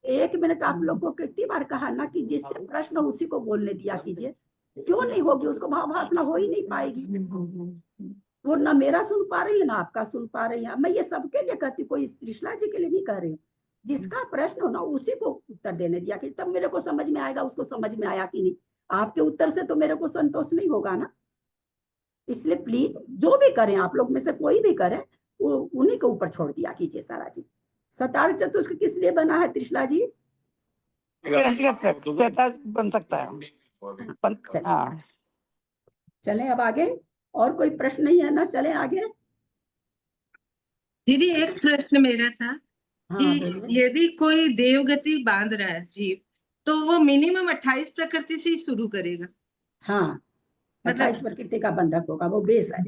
एक मिनट, आप लोग को कितनी बार कहा ना कि जिससे प्रश्न उसी को बोलने दिया कीजिए। क्यों नहीं होगी? उसको भाषण हो ही नहीं पाएगी। वो ना मेरा सुन पा रही है ना आपका सुन पा रही है। मैं ये सबके लिए कहती, कोई त्रिशला जी के लिए नहीं कह रही हूँ। जिसका प्रश्न हो ना उसी को उत्तर देने दिया कि तब मेरे को समझ में आएगा उसको समझ में आया कि नहीं। आपके उत्तर से तो मेरे को संतोष नहीं होगा ना। इसलिए प्लीज जो भी करें आप लोग में से कोई भी करे, वो उन्हीं के ऊपर छोड़ दिया कीजिए सारा जी। सतार चतुष्क किस लिए बना है त्रिशला जी? बन सकता है। हाँ, चलें अब आगे। और कोई प्रश्न नहीं है ना? चलें आगे। दीदी एक प्रश्न मेरा था हाँ कि बोलिए। यदि कोई देवगति बांध रहा है जीव, तो वो मिनिमम 28 प्रकृति से ही शुरू करेगा। हाँ, मतलब 28 प्रकृति का बंधक होगा, वो बेस है।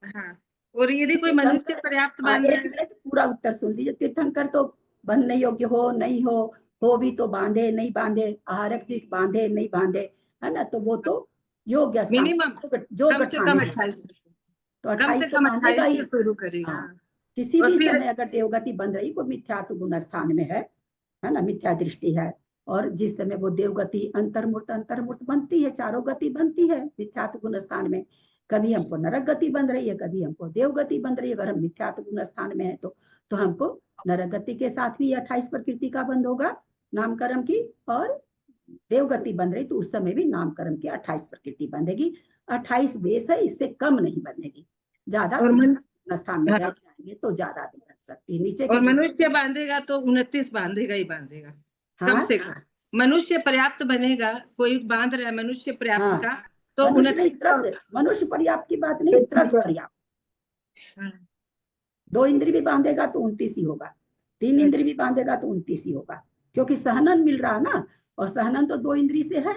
हाँ, और यदि कोई मनुष्य पर्याप्त बांध रहा एक है, मिनट, पूरा उत्तर सुन लीजिए। तीर्थंकर तो बंधने योग्य हो नहीं हो भी तो बांधे नहीं बांधे, आहारक भी बांधे नहीं बांधे, है ना, तो वो तो योग्य स्थान मिनिमम जो कम से गठाने कम देता है। 28, तो कम 28 से तो कम बांधेगा 28 ही। से शुरू करेगा। हाँ, किसी और भी फिर समय अगर देवगति बन रही, कोई मिथ्यात्व गुण स्थान में है ना, मिथ्या दृष्टि है, और जिस समय वो देवगति अंतर्मूर्त बनती है, चारों गति बनती है मिथ्यात्व गुण स्थान में। कभी हमको नरक गति बन रही है, कभी हमको देवगति बन रही है। अगर हम मिथ्यात्व गुण स्थान में है तो हमको नरक गति के साथ भी 28 प्रकृति का बंध होगा नामकर्म की, और देवगति बन रही तो उस समय भी नामकर्म की 28 प्रकृति बंधेगी। 28 बेस है, इससे कम नहीं बनेगी। ज्यादा और स्थान में हाँ। बैठ जाएंगे तो ज्यादा भी बन सकती है। नीचे और की मनुष्य बांधेगा तो 29 बांधेगा ही बांधेगा। कम हाँ से कम मनुष्य पर्याप्त बनेगा। कोई बांध रहा है मनुष्य पर्याप्त हाँ, का, तो मनुष्य नहीं, 29 त्रस। मनुष्य पर्याप्त की बात नहीं, त्रस पर्याप्त। हाँ। 2 इंद्री भी बांधेगा तो 29 ही होगा, 3 इंद्री भी बांधेगा तो 29 ही होगा, क्योंकि सहनन मिल रहा ना। और सहनन तो 2 इंद्री से है।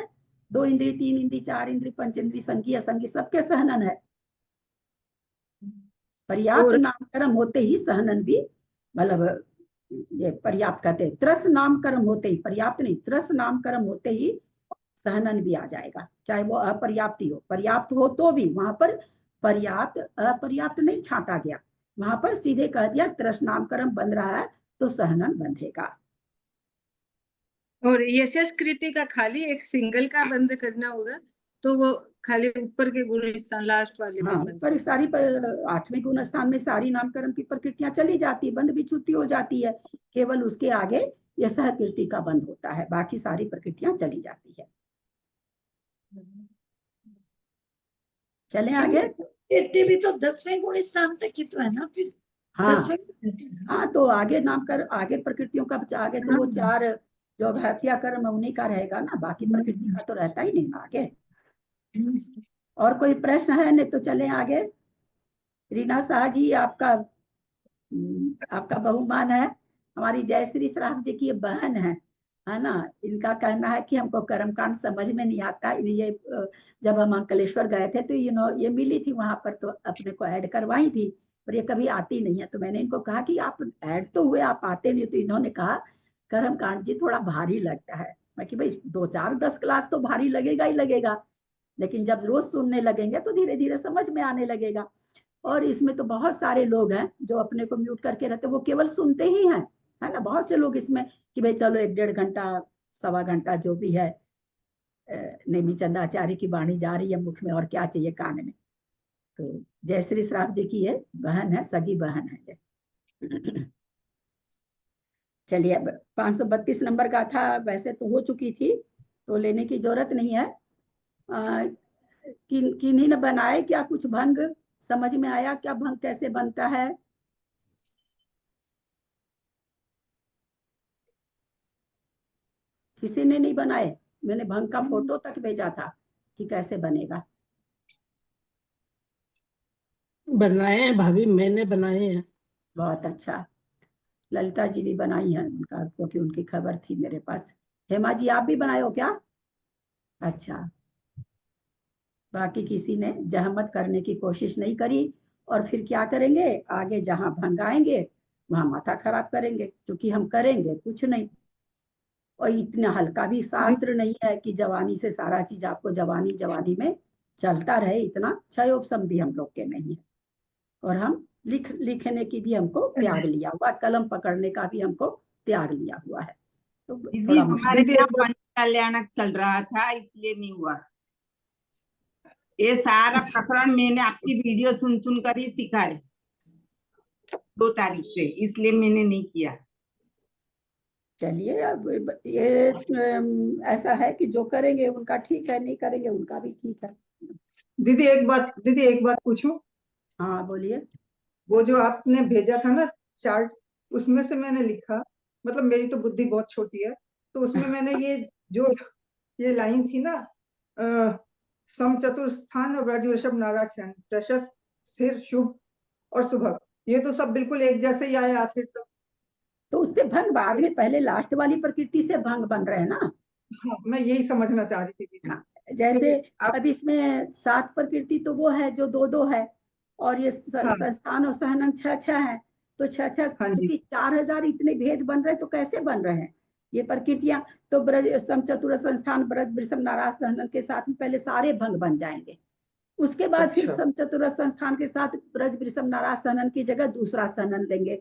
2 इंद्री, 3 इंद्री, 4 इंद्री, पंच इंद्री, संगी असंगी सबके सहनन है। पर्याप्त और नामकर्म होते ही सहनन भी, मतलब ये पर्याप्त कहते हैं। त्रस नामकर्म होते ही, पर्याप्त नहीं, त्रस नामकर्म होते ही सहनन भी आ जाएगा, चाहे वो अपर्याप्त ही हो। पर्याप्त हो तो भी वहां पर पर्याप्त अपर्याप्त नहीं छांटा गया, वहां पर सीधे कह दिया त्रस नामकर्म बन रहा है तो सहनन बंधेगा। और यशस कृति का खाली एक सिंगल का बंद करना होगा, तो वो खाली ऊपर के गुण स्थान लास्ट वाले में हाँ, बंद पर सारी 8वें गुण स्थान में सारी नामकर्म की प्रकृतियां चली जाती, बंद भी छुट्टी हो जाती है। केवल उसके आगे यह सहकृति का बंद होता है, बाकी सारी प्रकृतियां चली जाती है। चलें आगे। कीर्ति भी तो 10वें गुण स्थान तक ही तो है ना फिर। हाँ 10वें हाँ, तो आगे नामकर आगे प्रकृतियों का आगे तो वो 4 जो हत्या कर्म उन्हीं का रहेगा ना, बाकी प्रकृति का तो रहता ही नहीं आगे। और कोई प्रश्न है? नहीं तो चलें आगे। रीना शाह जी, आपका बहुमान है। हमारी जयश्री श्राफ जी की ये बहन है ना। इनका कहना है कि हमको कर्मकांड समझ में नहीं आता। ये जब हम अंकलेश्वर गए थे तो ये मिली थी वहां पर, तो अपने को ऐड करवाई थी, पर ये कभी आती नहीं है। तो मैंने इनको कहा कि आप ऐड तो हुए, आप आते नहीं। तो इन्होंने कहा कर्मकांड जी थोड़ा भारी लगता है। मैं कि भाई 2 4 10 क्लास तो भारी लगेगा ही लगेगा, लेकिन जब रोज सुनने लगेंगे तो धीरे धीरे समझ में आने लगेगा। और इसमें तो बहुत सारे लोग हैं जो अपने को म्यूट करके रहते, वो केवल सुनते ही हैं, है ना। बहुत से लोग इसमें कि भाई चलो 1 1.5 घंटा, सवा घंटा जो भी है, नेमी चंदाचार्य की वाणी जा रही है मुख में, और क्या चाहिए कान में। तो जयश्री श्राफ जी की ये बहन है, सगी बहन है ये। चलिए, अब 532 नंबर का था, वैसे तो हो चुकी थी तो लेने की जरूरत नहीं है। किन्हीं ने बनाए क्या कुछ भंग? समझ में आया क्या भंग कैसे बनता है? किसी ने नहीं बनाए। मैंने भंग का फोटो तक भेजा था कि कैसे बनेगा। बनाए हैं भाभी, मैंने बनाए हैं। बहुत अच्छा। ललिता जी भी बनाई है उनका, क्योंकि उनकी खबर थी मेरे पास। हेमा जी आप भी बनाए हो क्या? अच्छा। बाकी किसी ने जहमत करने की कोशिश नहीं करी, और फिर क्या करेंगे आगे, जहां भंग आएंगे वहां माथा खराब करेंगे, क्योंकि हम करेंगे कुछ नहीं। और इतना हल्का भी शास्त्र नहीं है कि जवानी से सारा चीज आपको जवानी जवानी में चलता रहे, इतना क्षयोपशम भी हम लोग के नहीं है। और हम लिखने की भी हमको त्याग लिया हुआ, कलम पकड़ने का भी हमको त्याग लिया हुआ है, तो दीदी थोड़ा हमारे मुश्किल। यहाँ पंच कल्याणक चल रहा था, इसलिए नहीं हुआ। ये सारा प्रकरण मैंने आपकी वीडियो सुन सुन कर ही सीखा है 2 तारीख से, इसलिए मैंने नहीं किया। चलिए, अब ये ऐसा है कि जो करेंगे उनका ठीक है, नहीं करेंगे उनका भी ठीक है। दीदी एक बात पूछूं? हाँ बोलिए। वो जो आपने भेजा था ना चार्ट, उसमें से मैंने लिखा, मतलब मेरी तो बुद्धि बहुत छोटी है, तो उसमें मैंने ये लाइन थी ना, सम चतुर्स्थान और ब्रज वृषभ नारायण, प्रशस्त, स्थिर, शुभ और सुभग, ये तो सब बिल्कुल एक जैसे ही आया आखिर तक। तो उससे भंग बाद में, पहले लास्ट वाली प्रकृति से भंग बन रहे हैं ना। हाँ, मैं यही समझना चाह रही थी दीदी। हाँ, जैसे आप अब इसमें 7 प्रकृति तो वो है जो 2 2 है, और ये हाँ संस्थान और सहनन 6 6 है। तो 6 6 हाँ जी, चूंकि 4000 इतने भेद बन रहे हैं, तो कैसे बन रहे हैं ये प्रकृतियां? तो ब्रज सम चतुर संस्थान ब्रज वृषभ नाराज सहनन के साथ में पहले सारे भंग बन जाएंगे। उसके बाद फिर अच्छा सम चतुर संस्थान के साथ ब्रज वृषभ नाराज सहनन की जगह दूसरा सहनन लेंगे,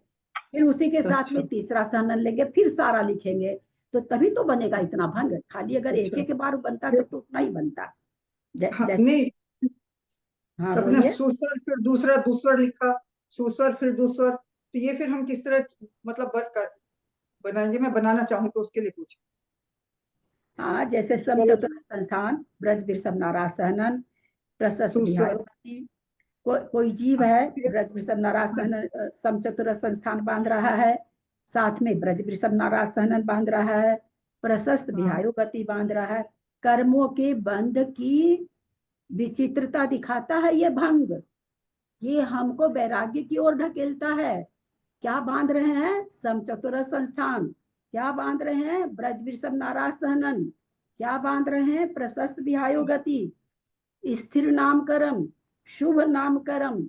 फिर उसी के साथ अच्छा में तीसरा सहनन लेंगे, फिर सारा लिखेंगे। तो तभी तो बनेगा इतना भंग। खाली अगर एक अच्छा एक बार बनता फिर तो उतना ही बनता। हाँ जैसे। नहीं, हाँ अपने बोलिए। सुस्वर फिर दूसरा दूसरा लिखा, सुस्वर फिर दूसर, तो ये फिर हम किस तरह मतलब कर बनाएंगे? मैं बनाना चाहूँ तो उसके लिए पूछ। हाँ, जैसे सम चतुर संस्थान ब्रज वृषभ नाराज सहनन प्रशस्त सुस्वर, विहायुपति। कोई जीव है, ब्रज वृषभ नाराज हाँ सहनन सम चतुर संस्थान बांध रहा है, साथ में ब्रज वृषभ नाराज सहनन बांध रहा है, प्रशस्त हाँ विहायु गति बांध रहा है। कर्मों के बंध की विचित्रता दिखाता है ये भंग। ये हमको वैराग्य की ओर ढकेलता है। क्या बांध रहे हैं? समचतुर संस्थान। क्या बांध रहे हैं? ब्रज वृषभ नाराज सहनन। क्या बांध रहे हैं? प्रशस्त विहायो गति, स्थिर नाम कर्म, शुभ नाम कर्म,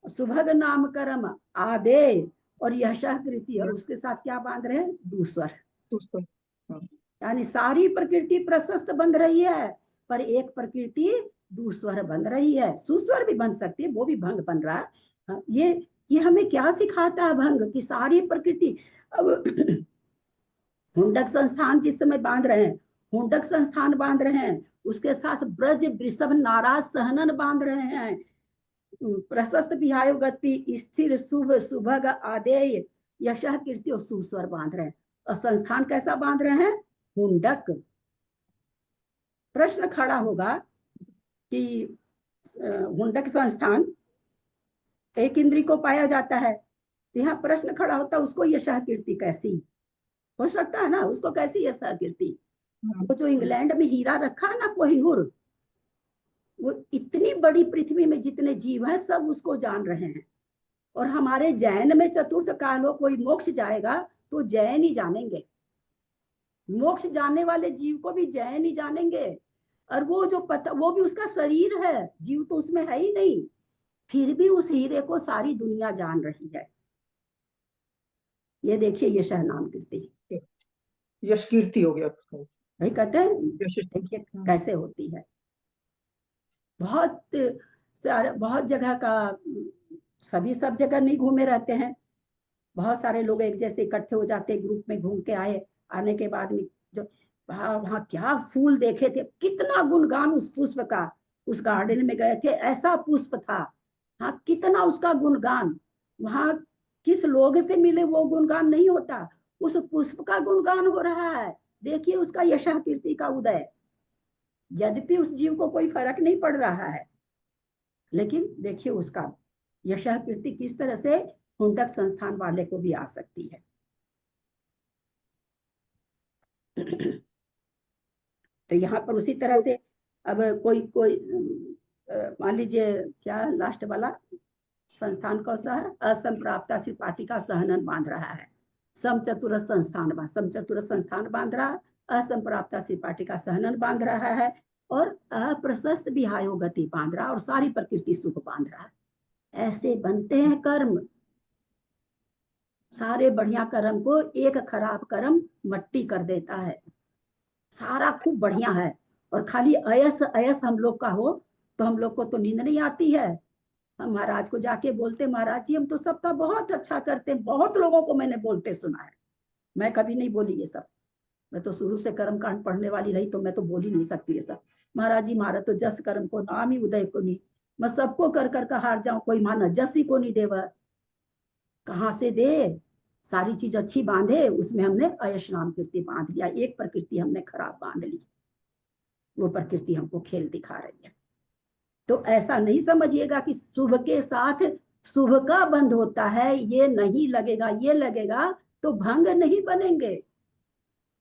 सुभग नाम कर्म, आदे और यशः कृति, और उसके साथ क्या बांध रहे हैं? दूसर। सुस्वर, हाँ यानी सारी प्रकृति प्रशस्त बन रही है, पर एक प्रकृति दूस्वर बन रही है। सुस्वर भी बन सकती है, वो भी भंग बन रहा है। हाँ, ये हमें क्या सिखाता है भंग की सारी प्रकृति। अब हुंडक संस्थान जिस समय बांध रहे हैं, हुंडक संस्थान बांध रहे हैं, उसके साथ ब्रज वृषभ नाराज सहनन बांध रहे हैं, प्रशस्त विहायो गति, स्थिर शुभ सुभग आदेय यशः कीर्ति और सुस्वर बांध रहे हैं। और संस्थान कैसा बांध रहे हैं? हुंडक। प्रश्न खड़ा होगा कि हुंडक संस्थान एक इंद्री को पाया जाता है, तो यहाँ प्रश्न खड़ा होता है उसको यशः कीर्ति कैसी हो सकता है ना? उसको कैसी यशः कीर्ति? वो जो इंग्लैंड में हीरा रखा है ना कोहिनूर, वो इतनी बड़ी पृथ्वी में जितने जीव हैं सब उसको जान रहे हैं। और हमारे जैन में चतुर्थ काल हो, कोई मोक्ष जाएगा तो जैन ही जानेंगे। मोक्ष जानने वाले जीव को भी जैन ही जानेंगे। और वो जो पता, वो भी उसका शरीर है, जीव तो उसमें है ही नहीं, फिर भी उस हीरे को सारी दुनिया जान रही है। ये देखिए यशः नाम कीर्ति। यश कीर्ति हो गया उसका। भाई कहते हैं, यश देखिए कैसे होती है। बहुत सारे, बहुत जगह का, सभी सब जगह नहीं घूमे रहते हैं। बहुत सारे लोग एक जैसे इकट्ठे हो जाते, ग्रुप में घूम के आए, आने के बाद में जो वहाँ क्या फूल देखे थे, कितना गुणगान उस पुष्प का। उस गार्डन में गए थे, ऐसा पुष्प था, हाँ कितना उसका गुणगान। वहाँ किस लोग से मिले वो गुणगान नहीं होता, उस पुष्प का गुणगान हो रहा है। देखिए उसका यशः कीर्ति का उदय। यद्यपि उस जीव को कोई फर्क नहीं पड़ रहा है, लेकिन देखिए उसका यशः कीर्ति किस तरह से हुंडक संस्थान वाले को भी आ सकती है। तो यहाँ पर उसी तरह से अब कोई कोई मान लीजिए क्या लास्ट वाला संस्थान कौन सा है, असंप्राप्ता श्रीपाटिका सहनन बांध रहा है, समचतुर संस्थान बांध रहा है, असंप्राप्ता श्रीपाटिका सहनन बांध रहा है, और अप्रशस्त विहायो गति बांध रहा है, और सारी प्रकृति सुख बांध रहा है। ऐसे बनते हैं कर्म। सारे बढ़िया कर्म को एक खराब कर्म मट्टी कर देता है। सारा खूब बढ़िया है, और खाली अयस अयस हम लोग का हो तो हम लोग को तो नींद नहीं आती है। हम महाराज को जाके बोलते, महाराज जी हम तो सबका बहुत अच्छा करते हैं। बहुत लोगों को मैंने बोलते सुना है, मैं कभी नहीं बोली ये सब। मैं तो शुरू से कर्म कांड पढ़ने वाली रही, तो मैं तो बोल ही नहीं सकती ये सब। महाराज जी मारा तो जस कर्म को नाम ही उदय को नहीं, मैं सबको कर कर हार जाऊं, कोई माना जस ही को नहीं देवा। कहाँ से दे? सारी चीज अच्छी बांधे, उसमें हमने अयश नाम कीर्ति बांध लिया। एक प्रकृति हमने खराब बांध ली, वो प्रकृति हमको खेल दिखा रही है। तो ऐसा नहीं समझिएगा कि शुभ के साथ शुभ का बंध होता है, ये नहीं लगेगा। ये लगेगा तो भंग नहीं बनेंगे।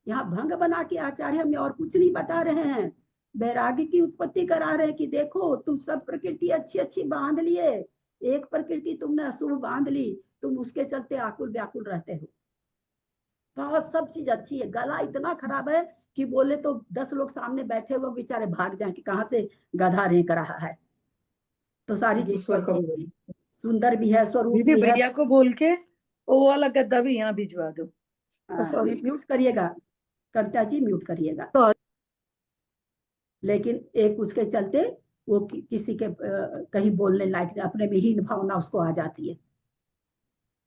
यहाँ भंग बना के आचार्य हमें और कुछ नहीं बता रहे हैं, वैराग्य की उत्पत्ति करा रहे हैं कि देखो तुम सब प्रकृति अच्छी अच्छी बांध लिए, एक प्रकृति तुमने अशुभ बांध ली, तुम उसके चलते आकुल व्याकुल रहते हो। बहुत सब चीज अच्छी है, गला इतना खराब है कि बोले तो 10 लोग सामने बैठे हुए बेचारे भाग जाए कि कहाँ से गधा रेंक रहा है। तो सारी चीज सुंदर भी है, स्वरूप दीदी भी है। भैया को बोल के वो वाला गद्दा भी यहाँ भिजवा दो। सॉरी, म्यूट करिएगा कविता जी, म्यूट करिएगा। लेकिन एक उसके चलते वो किसी के कहीं बोलने लायक, अपने में हीन भावना उसको आ जाती है।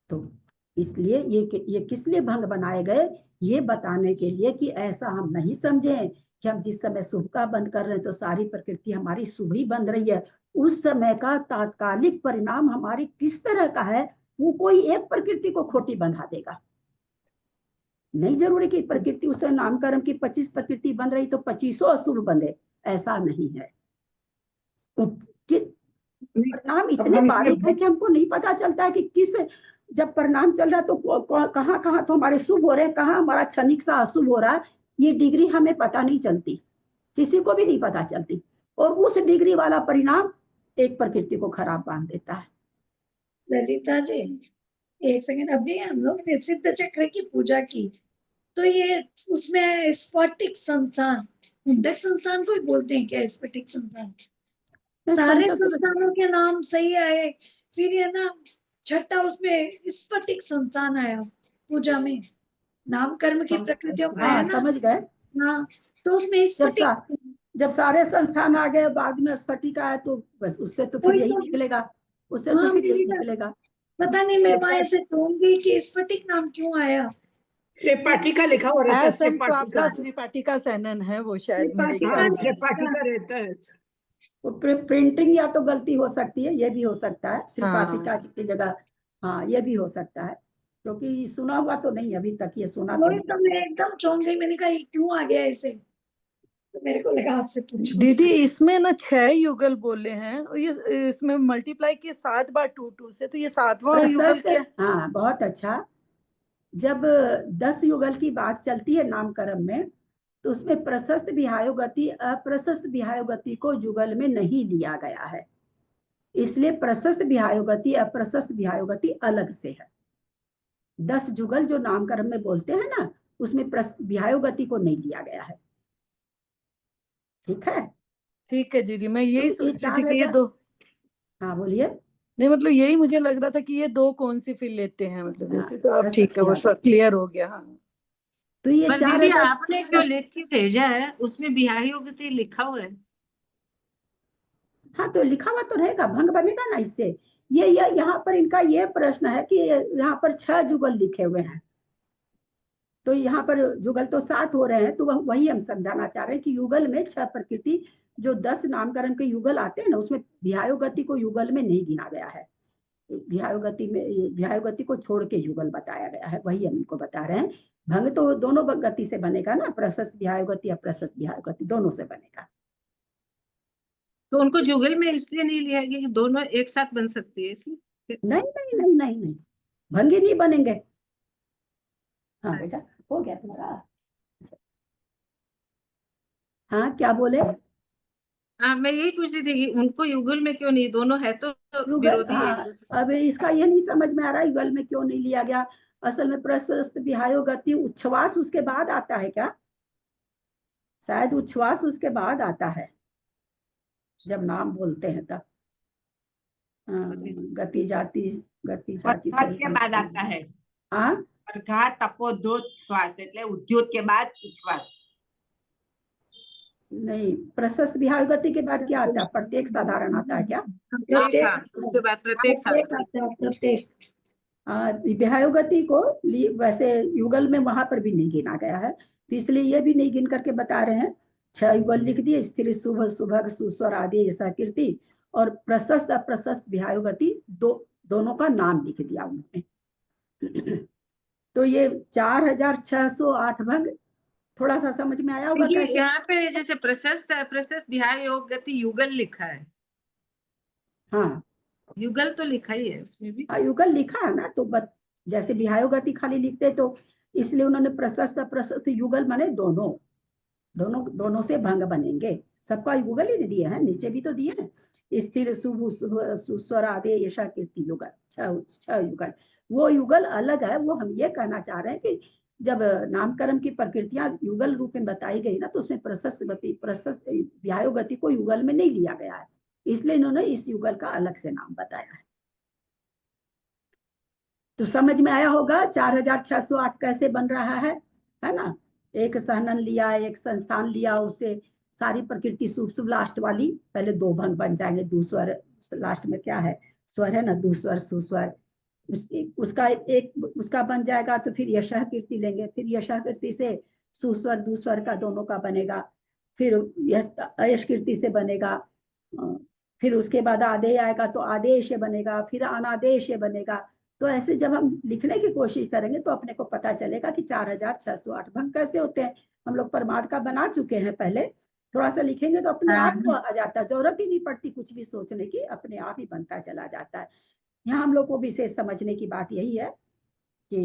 तो इसलिए ये किस लिए भंग बनाए गए? ये बताने के लिए कि ऐसा हम नहीं समझें कि हम जिस समय शुभ का बंद कर रहे हैं तो सारी प्रकृति हमारी शुभ ही बंध रही है। उस समय का तात्कालिक परिणाम हमारी किस तरह का है, वो कोई एक प्रकृति को खोटी बंधा देगा। नहीं जरूरी कि प्रकृति उस नामकरण की 25 प्रकृति बन रही तो 25 अशुभ बंधे, ऐसा नहीं है। परिणाम इतने बारीक है कि हमको नहीं पता चलता है कि किस, जब परिणाम चल रहा है तो कहाँ कहाँ तो हमारे शुभ हो रहे हैं, कहाँ हमारा क्षणिक सा अशुभ हो रहा है। ये डिग्री हमें पता नहीं चलती, किसी को भी नहीं पता चलती, और उस डिग्री वाला परिणाम एक प्रकृति को खराब बांध देता है। ललिता जी एक सेकंड, अभी हम लोग ने सिद्ध चक्र की पूजा की, तो ये उसमें स्फटिक संस्थान, मुंडक संस्थान को ही बोलते हैं क्या? स्फटिक संस्थान सारे संस्थानों के नाम सही आए, फिर ये ना छठा उसमें स्फटिक संस्थान आया पूजा में, नाम कर्म की प्रकृतियों का है ना। समझ गए। हाँ, तो उसमें स्फटिक, जब सारे संस्थान आ गए बाद में स्फटिक आया तो बस उससे तो फिर यही निकलेगा, उससे तो फिर यही निकलेगा। पता नहीं, मैं वहां से कहूंगी कि स्फटिक नाम क्यों आया। श्रीपाटिका लिखा हो रहता है, श्रीपाटिका सहनन है वो शायद मेरे श्रीपाटिका रहता है। प्रिंटिंग या तो गलती हो सकती है, ये भी हो सकता है श्रीपाटिका की जगह। हाँ ये भी हो सकता है, क्योंकि सुना हुआ तो नहीं अभी तक, ये सुना तो नहीं। तो मैं एकदम चौंक गई, मैंने कहा ये क्यों आ गया ऐसे, तो मेरे को लगा आपसे पूछूं। दीदी इसमें ना 6 युगल बोले हैं, और ये इसमें मल्टीप्लाई किए 7 बार 2 से, तो ये 7वां युगल क्या? हाँ बहुत अच्छा। जब 10 युगल की बात चलती है नामकरण में, तो उसमें प्रशस्त विहायो गति अप्रशस्त विहायो गति को युगल में नहीं लिया गया है, इसलिए प्रशस्त विहायो गति अप्रशस्त विहायो गति अलग से है। 10 युगल जो नामकरण में बोलते हैं ना, उसमें विहायो गति को नहीं लिया गया है। ठीक है, ठीक है दीदी, मैं यही सोच रही थी कि ये 2। हाँ बोलिए। नहीं मतलब यही मुझे लग रहा था कि ये 2 कौन सी फिर लेते हैं, मतलब जैसे तो अब ठीक है, वो सब क्लियर हो गया। हाँ तो ये दीदी आपने जो लिख के भेजा है उसमें विहायो गति लिखा हुआ है। हाँ तो लिखा हुआ तो रहेगा, भंग बनेगा ना इससे। ये यहाँ पर इनका ये प्रश्न है कि यहाँ पर 6 जुगल लिखे हुए हैं, तो यहाँ पर जुगल तो 7 हो रहे हैं, तो वही हम समझाना चाह रहे हैं कि युगल में 6 प्रकृति, जो 10 नामकरण के युगल आते हैं ना, उसमें विहायो गति को युगल में नहीं गिना गया है। विहायो गति में विहायो गति को छोड़ के युगल बताया गया है, वही हम इनको बता रहे हैं। भंग तो दोनों गति से बनेगा ना, प्रशस्त विहायो गति अप्रशस्त विहायो गति दोनों से बनेगा। तो उनको जुगल में इसलिए नहीं लिया गया कि दोनों एक साथ बन सकती है, इसलिए? नहीं नहीं नहीं नहीं नहीं, भंगी नहीं बनेंगे। हाँ बेटा हो गया तुम्हारा। हाँ क्या बोले? हाँ, मैं यही पूछ रही थी कि उनको युगल में क्यों नहीं, दोनों है तो युगल, विरोधी एक हाँ। दूसरे। अब इसका ये नहीं समझ में आ रहा युगल में क्यों नहीं लिया गया। असल में प्रशस्त विहायो गति उच्छ्वास उसके बाद आता है क्या? शायद उच्छ्वास उसके बाद आता है, जब नाम बोलते हैं तब। गति जाति, गति जाति स्वर्घात सही के बाद आता है। हाँ स्वर्घात तपोद्योत એટલે उद्योत के बाद उच्छ्वास। नहीं, प्रशस्त विहाय गति के बाद क्या आता है? प्रत्येक साधारण आता है क्या? प्रत्येक, हाँ, उसके बाद प्रत्येक प्रत्येक आता है, प्रत्येक। विहायो गति को वैसे युगल में वहां पर भी नहीं गिना गया है, तो इसलिए ये भी नहीं गिन करके बता रहे हैं। 6 युगल लिख दिए, स्त्री शुभ सुभग सुस्वर आदि ऐसा कीर्ति, और प्रशस्त अप्रशस्त विहायो गति दोनों का नाम लिख दिया उन्होंने। तो ये 4608 भंग थोड़ा सा समझ में आया होगा देखिए कैसे? यहाँ पे जैसे प्रशस्त अप्रशस्त विहाय योग गति युगल लिखा है, हाँ युगल तो लिखा ही है उसमें भी। युगल लिखा है ना, तो जैसे विहायो गति खाली लिखते तो इसलिए उन्होंने प्रशस्त अप्रशस्त युगल माने दोनों दोनों से भंग बनेंगे। सबका युगल ही दिए हैं, नीचे भी तो दिए हैं। स्थिर शुभ सुस्वर आदि यशा कीर्ति युगल, 6 युगल। वो युगल अलग है, वो हम ये कहना चाह रहे हैं कि जब नामकरण की प्रकृतियां युगल रूप में बताई गई ना, तो उसमें प्रशस्त विहायो गति को युगल में नहीं लिया गया है, इसलिए इन्होंने इस युगल का अलग से नाम बताया है। तो समझ में आया होगा 4608 कैसे बन रहा है ना? एक सहनन लिया, एक संस्थान लिया, उससे सारी प्रकृति शुभ शुभ लास्ट वाली, पहले 2 भंग बन जाएंगे। दूसर लास्ट में क्या है, स्वर है ना, दूसर सुस्वर, उसका उसका बन जाएगा, तो फिर यशः कीर्ति लेंगे, फिर यशः कीर्ति से सुस्वर दूसर का दोनों का बनेगा, फिर अयश कीर्ति से बनेगा, फिर उसके बाद आदेय आएगा तो आदेश बनेगा, फिर अनादेश बनेगा। तो ऐसे जब हम लिखने की कोशिश करेंगे तो अपने को पता चलेगा कि 4608 भंग कैसे होते हैं। हम लोग परमाद का बना चुके हैं पहले, थोड़ा सा लिखेंगे तो अपने आप को आ जाता है, जरूरत ही नहीं पड़ती कुछ भी सोचने की, अपने आप ही बनता चला जाता है। यहाँ हम लोग को विशेष समझने की बात यही है कि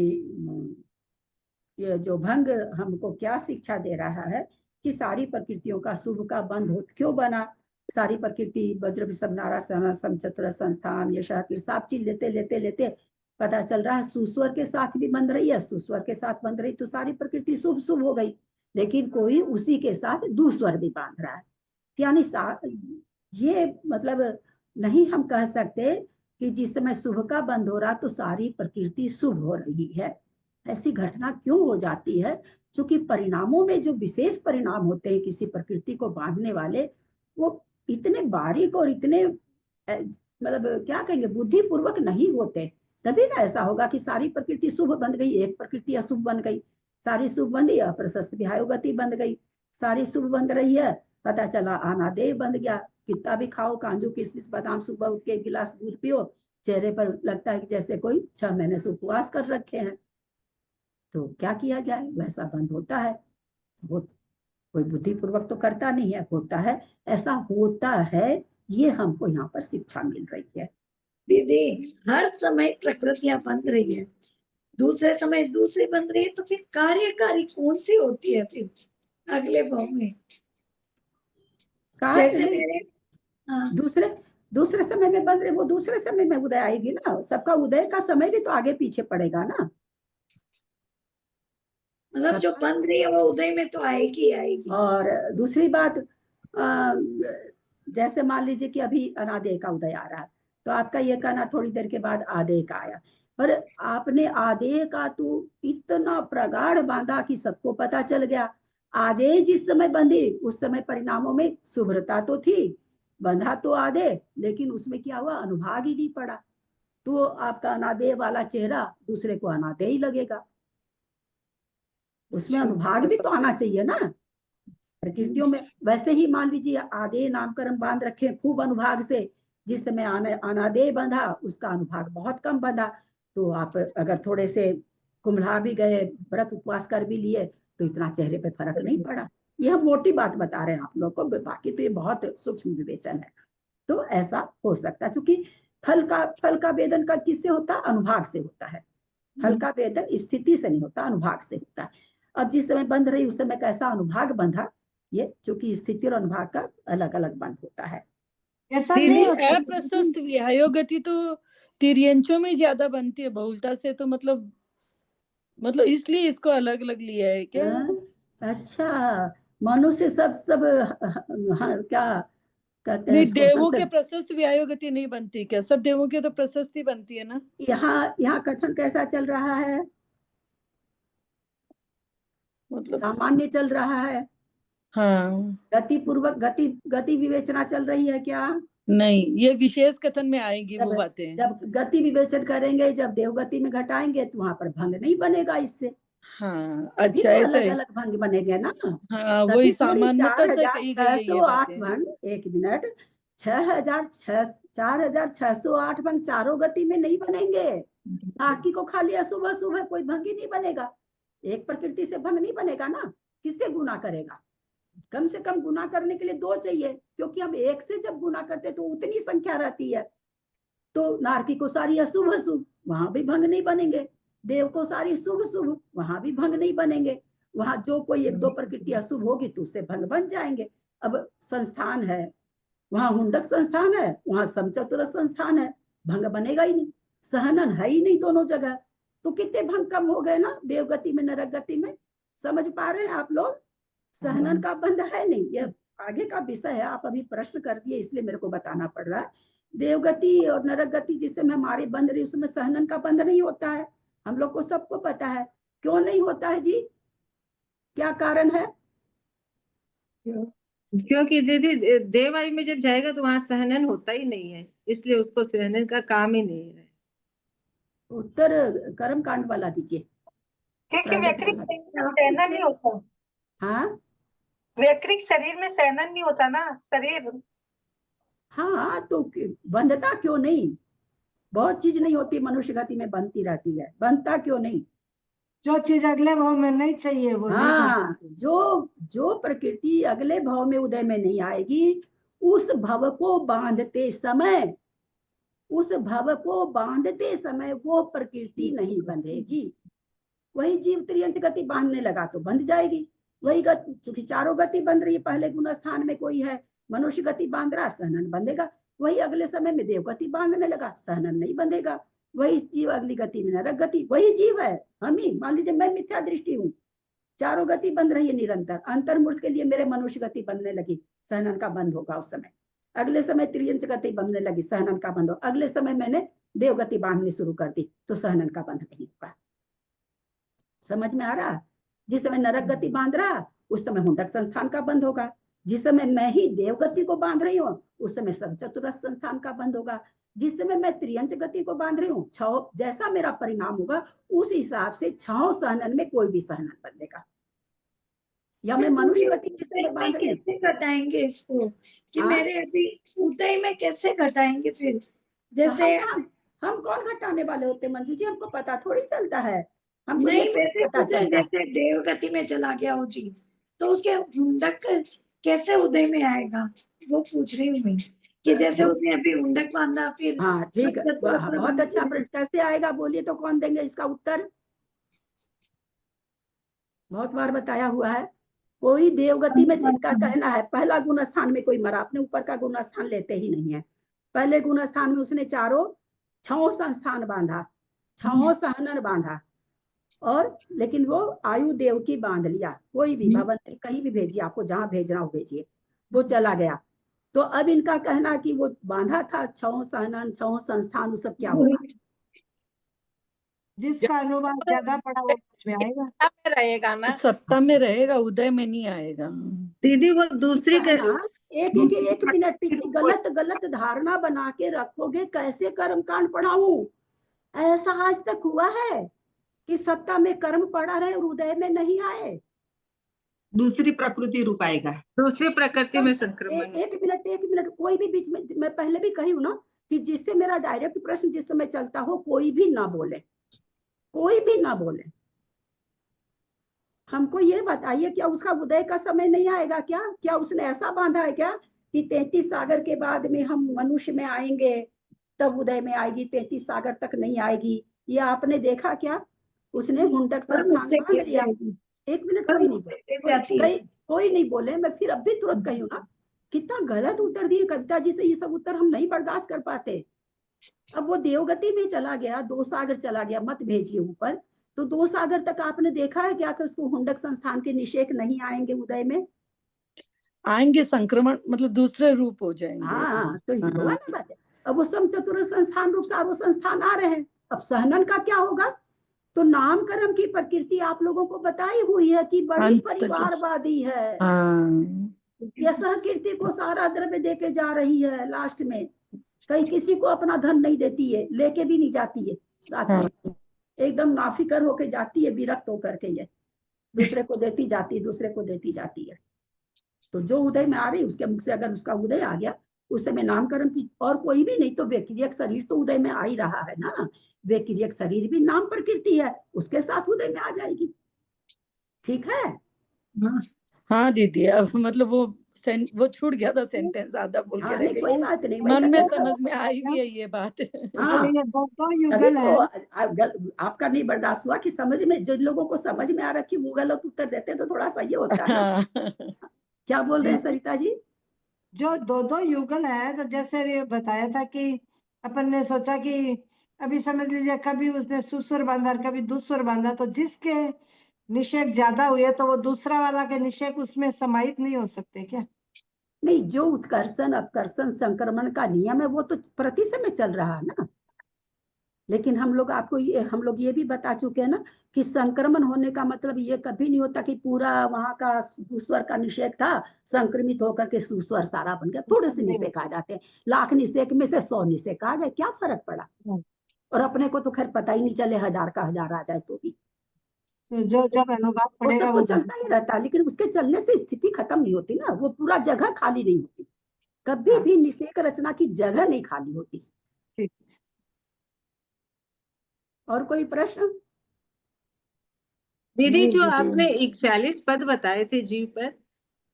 ये जो भंग हमको क्या शिक्षा दे रहा है कि सारी प्रकृतियों का शुभ का बंध हो क्यों बना। सारी प्रकृति वज्र विषम नारा समचतुर संस्थान यशा सब चीज लेते लेते लेते पता चल रहा है सुस्वर के साथ भी बंध रही है, सुस्वर के साथ बंध रही, तो सारी प्रकृति शुभ शुभ हो गई। लेकिन कोई उसी के साथ दूस्वर भी बांध रहा है, यानी ये मतलब नहीं हम कह सकते कि जिस समय शुभ का बंध हो रहा तो सारी प्रकृति शुभ हो रही है। ऐसी घटना क्यों हो जाती है? क्योंकि परिणामों में जो विशेष परिणाम होते हैं किसी प्रकृति को बांधने वाले, वो इतने बारीक और इतने मतलब क्या कहेंगे बुद्धिपूर्वक नहीं होते। तभी ना ऐसा होगा कि सारी प्रकृति शुभ बन गई, एक प्रकृति अशुभ बन गई, सारी शुभ बन गई अप्रशस्त विहायो गति बन गई, सारी शुभ बन रही है, पता चला अनादेय बन गया। कितना भी खाओ कांजू किशमिश बादाम, सुबह उठ के 1 गिलास दूध पियो, चेहरे पर लगता है कि जैसे कोई 6 महीने से उपवास कर रखे हैं। तो क्या किया जाए, वैसा बंद होता है। वो कोई बुद्धिपूर्वक तो करता नहीं है, होता है, ऐसा होता है, ये हमको यहाँ पर शिक्षा मिल रही है। दीदी हर समय प्रकृतियां बन रही है, दूसरे समय दूसरी बन रही है, तो फिर कार्यकारी कौन सी होती है फिर अगले भाव में? जैसे मेरे दूसरे समय में बन रहे, वो दूसरे समय में उदय आएगी ना, सबका उदय का समय भी तो आगे पीछे पड़ेगा ना। मतलब जो बन रही है वो उदय में तो आएगी आएगी। और दूसरी बात, जैसे मान लीजिए कि अभी अनादेय का उदय आ रहा है, तो आपका ये कहना थोड़ी देर के बाद आदेय का आया, पर आपने आदेय का तो इतना प्रगाढ़ बांधा कि सबको पता चल गया। आदेय जिस समय बंधी उस समय परिणामों में शुभ्रता तो थी, बंधा तो आदेय, लेकिन उसमें क्या हुआ, अनुभाग ही नहीं पड़ा, तो आपका अनादेय वाला चेहरा दूसरे को अनादेय ही लगेगा। उसमें अनुभाग भी तो आना चाहिए ना प्रकृतियों में। वैसे ही मान लीजिए आदेय नामकरण बांध रखे खूब अनुभाग से, जिस समय अनादेय बंधा उसका अनुभाग बहुत कम बंधा, तो आप अगर थोड़े से कुम्हला भी गए, व्रत उपवास कर भी लिए, तो इतना चेहरे पे फर्क नहीं पड़ा। ये हम मोटी बात बता रहे हैं आप लोग को, बाकी तो ये बहुत सूक्ष्म विवेचन है। तो ऐसा हो सकता है, क्योंकि फल का वेदन का किससे होता है, अनुभाग से होता है। फल का वेदन स्थिति से नहीं होता, अनुभाग से होता है। अब जिस समय बंध रही उस समय कैसा अनुभाग बंधा, ये चूंकि स्थिति और अनुभाग का अलग अलग बंध होता है। ऐसा दीदी नहीं होता अप्रशस्त व्यायोग गति तो तिर्यंचों में ज्यादा बनती है बहुलता से, तो मतलब इसलिए इसको अलग अलग लिया है क्या? हाँ, अच्छा, मनुष्य सब हाँ, क्या कहते हैं नहीं, उसको, देवों हंस। के प्रशस्त व्यायोग गति नहीं बनती क्या? सब देवों के तो प्रशस्ति बनती है ना। यहाँ कथन कैसा चल रहा है? मतलब सामान्य चल रहा है, हाँ, गति पूर्वक गति विवेचना चल रही है क्या? नहीं, ये विशेष कथन में आएंगी वो जब बातें। जब गति विवेचन करेंगे, जब देवगति में घटाएंगे तो वहां पर भंग नहीं बनेगा इससे। हाँ, सभी अच्छा, तो ऐसे अलग अलग भंग बनेंगे ना। हाँ, सभी वही थोड़ी सामान्यता से कही गई है ये 4,608 बातें। भंग, 1 मिनट, 4,608 भंग चारों गति में नहीं बनेंगे। बाकी को खाली अशुभ अशुभ है, कोई भंग ही नहीं बनेगा। एक प्रकृति से भंग नहीं बनेगा ना, किससे गुना करेगा? कम से कम गुना करने के लिए 2 चाहिए, क्योंकि हम एक से जब गुना करते तो उतनी संख्या रहती है। तो नारकी को सारी अशुभ अशुभ, वहां भी भंग नहीं बनेंगे। देव को सारी शुभ शुभ, वहां भी भंग नहीं बनेंगे। वहां जो कोई 1-2 प्रकृति अशुभ होगी तो उससे भंग बन जाएंगे। अब संस्थान है, वहां हुंडक संस्थान है, वहां समचतुर संस्थान है, भंग बनेगा ही नहीं। सहनन है ही नहीं दोनों जगह, तो कितने भंग कम हो गए ना देवगति में नरक गति में। समझ पा रहे हैं आप लोग? सहनन का बंध है नहीं, ये आगे का विषय है। आप अभी प्रश्न कर दिए इसलिए मेरे को बताना पड़ रहा है। देवगति और नरक गति जिससे मैं हमारी बंध रही, उसमें सहनन का बंध नहीं होता है। हम लोग को सबको पता है। क्यों नहीं होता है जी? क्या कारण है? क्योंकि दीदी देवायु में जब जाएगा तो वहां सहनन होता ही नहीं है, इसलिए उसको सहनन का काम ही नहीं है। उत्तर कर्म कांड वाला दीजिए। क्योंकि प्रारब्ध वैक्रिक वाला। शरीर में सहनन नहीं होता। हाँ वैक्रिक शरीर में सहनन नहीं होता ना शरीर। हाँ, तो बंधता क्यों नहीं? बहुत चीज नहीं होती मनुष्य गति में, बनती रहती है, बनता क्यों नहीं? जो चीज अगले भाव में नहीं चाहिए वो नहीं हाँ, जो प्रकृति अगले भाव में उदय में नहीं आएगी, उस भव को बांधते समय, उस भव को बांधते समय वो प्रकृति नहीं बंधेगी। वही जीव त्रियंच गति बांधने लगा तो बंध जाएगी। वही गति, चूंकि चारों गति बंध रही है, पहले गुण स्थान में कोई है, मनुष्य गति बांध रहा, सहनन बंधेगा। वही अगले समय में देव गति बांधने लगा, सहनन नहीं बंधेगा। वही जीव अगली गति में नरक गति, वही जीव है हम ही। मान लीजिए मैं मिथ्या दृष्टि हूँ, चारों गति बंध रही है निरंतर, अंतर्मूर्त के लिए मेरे मनुष्य गति बनने लगी, सहनन का बंद होगा उस समय। अगले समय त्रियंच गति बनने लगी, सहनन का बंद हो। अगले समय मैंने देवगति बांधनी शुरू कर दी तो सहनन का बंध नहीं होगा। समझ में आ रहा? जिस समय नरक गति बांध रहा उस समय हुंडक संस्थान का बंद होगा। जिस समय मैं ही देवगति को बांध रही हूँ उस समय सब चतुरस्र संस्थान का बंद होगा। जिस समय मैं त्रियंच गति को बांध रही हूँ, छह जैसा मेरा परिणाम होगा उस हिसाब से छह सहनन में कोई भी सहनन बंधेगा। या मैं मनुष्य गति जिस समय बांध रही हूँ, कैसे घटाएंगे इसको कि हाँ? मेरे अभी उदय में कैसे घटाएंगे फिर? जैसे हम कौन घटाने वाले होते मंजू जी? हमको पता थोड़ी चलता है, हमको नहीं, ये वैसे पता पूछा चलता है। जैसे देवगति में चला गया हो जी, तो उसके हुंडक कैसे उदय में आएगा, वो पूछ रही हूँ मैं कि जैसे उसने अभी हुंडक बांधा फिर हाँ ठीक है, सब चतुरस्र बहुत बंद अच्छा किया। प्रश्न। कैसे आएगा बोलिए तो कौन देंगे इसका उत्तर? बहुत बार बताया हुआ है। कोई देवगति में जिनका कहना है पहला गुण स्थान में कोई मरा, अपने ऊपर का गुण स्थान लेते ही नहीं है। पहले गुण स्थान में उसने छहों संस्थान बांधा, छहों सहनन बांधा, और लेकिन वो आयु देव की बांध लिया। कोई भी भवंत्री कहीं भी भेजिए, आपको जहां भेजना हो भेजिए, वो चला गया। तो अब इनका कहना कि वो बांधा था छहों सहनन छहों संस्थान, वो सब क्या होगा? जिसका अनुवाद ज्यादा पड़ा वो उसमें आएगा। रहेगा ना, सत्ता में रहेगा, उदय में नहीं आएगा। दीदी वो दूसरी कहना एक मिनट, इतनी गलत धारणा बना के रखोगे, कैसे कर्म कांड पढ़ाऊं? ऐसा आज तक हुआ है कि सत्ता में कर्म पड़ा रहे और उदय में नहीं आए? दूसरी प्रकृति रूप आएगा, दूसरी प्रकृति में संक्रमण। एक मिनट, कोई भी बीच में, मैं पहले भी कही हूं ना कि जिससे मेरा डायरेक्ट प्रश्न जिस समय चलता हो कोई भी ना बोले, कोई भी ना बोले। हमको ये बताइए, क्या उसका उदय का समय नहीं आएगा क्या? क्या उसने ऐसा बांधा है क्या कि 33 सागर के बाद में हम मनुष्य में आएंगे तब उदय में आएगी, 33 सागर तक नहीं आएगी? ये आपने देखा क्या? उसने हुंडक संस्थान बांध लिया, एक मिनट कोई नहीं बोले, जाती है। कोई नहीं बोले, मैं फिर अब भी तुरंत कही हूँ ना, कितना गलत उत्तर दिए कविता जी से, ये सब उत्तर हम नहीं बर्दाश्त कर पाते। अब वो देवगति में चला गया, 2 सागर चला गया, मत भेजिए ऊपर, तो 2 सागर तक आपने देखा है क्या कि उसको हुंडक संस्थान के निषेक नहीं आएंगे उदय में? आएंगे, संक्रमण मतलब दूसरे रूप हो जाएंगे। हाँ, तो ये हुआ ना बात है। अब वो सम चतुर संस्थान रूप सार्व संस्थान आ रहे हैं, अब सहनन का क्या होगा? तो नामकरण की प्रकृति आप लोगों को बताई हुई है कि बड़ी अंत तक। परिवारवादी है। हाँ, यह सहकीर्ति को सारा द्रव्य देके जा रही है, लास्ट में कहीं किसी को अपना धन नहीं देती है, लेके भी नहीं जाती है साथ में, एकदम नाफिकर होके जाती है, विरक्त होकर के, ये दूसरे को देती जाती है, दूसरे को देती जाती है। तो जो उदय में आ रही उसके मुख से अगर उसका उदय आ गया, उस समय नामकरण की और कोई भी नहीं, तो व्यक्रियक शरीर तो उदय में आ ही रहा है ना, व्यक्रियक शरीर भी नाम प्रकृति है, उसके साथ उदय में आ जाएगी। ठीक है? हाँ दीदी, अब मतलब वो छूट गया था सेंटेंस, आधा बोल के हाँ, रह नहीं गई। कोई बात नहीं, मन में वैसे समझ में आई भी है ये बात। हाँ, जो ये दो तभी युगल तो है, आपका नहीं बर्दाश्त हुआ कि समझ में, जिन लोगों को समझ में आ रहा कि वो गलत उत्तर देते हैं तो थोड़ा सा ये होता है ना। हाँ, क्या बोल रहे हैं सरिता जी? जो दो युगल है, तो जैसे ये बताया था कि अपन ने सोचा कि अभी समझ लीजिए कभी उसने सुस्वर बांधा और कभी दुस्वर बांधा, तो जिसके निषेक ज्यादा हुए तो वो दूसरा वाला के निषेक उसमें समाहित नहीं हो सकते क्या? नहीं, जो उत्कर्षण अपकर्षण संक्रमण का नियम है वो तो प्रति समय चल रहा है ना, लेकिन हम लोग ये भी बता चुके हैं ना कि संक्रमण होने का मतलब ये कभी नहीं होता कि पूरा वहां का सुस्वर का निषेक था, संक्रमित होकर के सुस्वर सारा बन गया। थोड़े से निषेक आ जाते हैं, लाख निषेक में से 100 निषेक आ गए, क्या फर्क पड़ा? और अपने को तो खैर पता ही नहीं चले, 1000 का 1000 आ जाए तो भी तो जो जब अनुवाद वो पड़ेगा सब तो वो चलता ही रहता है, लेकिन उसके चलने से स्थिति खत्म नहीं होती ना, वो पूरा जगह खाली नहीं होती, कभी हाँ। भी निषेक रचना की जगह नहीं खाली होती। ठीक। और कोई प्रश्न? दीदी नहीं जो दीदी, आपने 41 पद बताए थे जीव पर,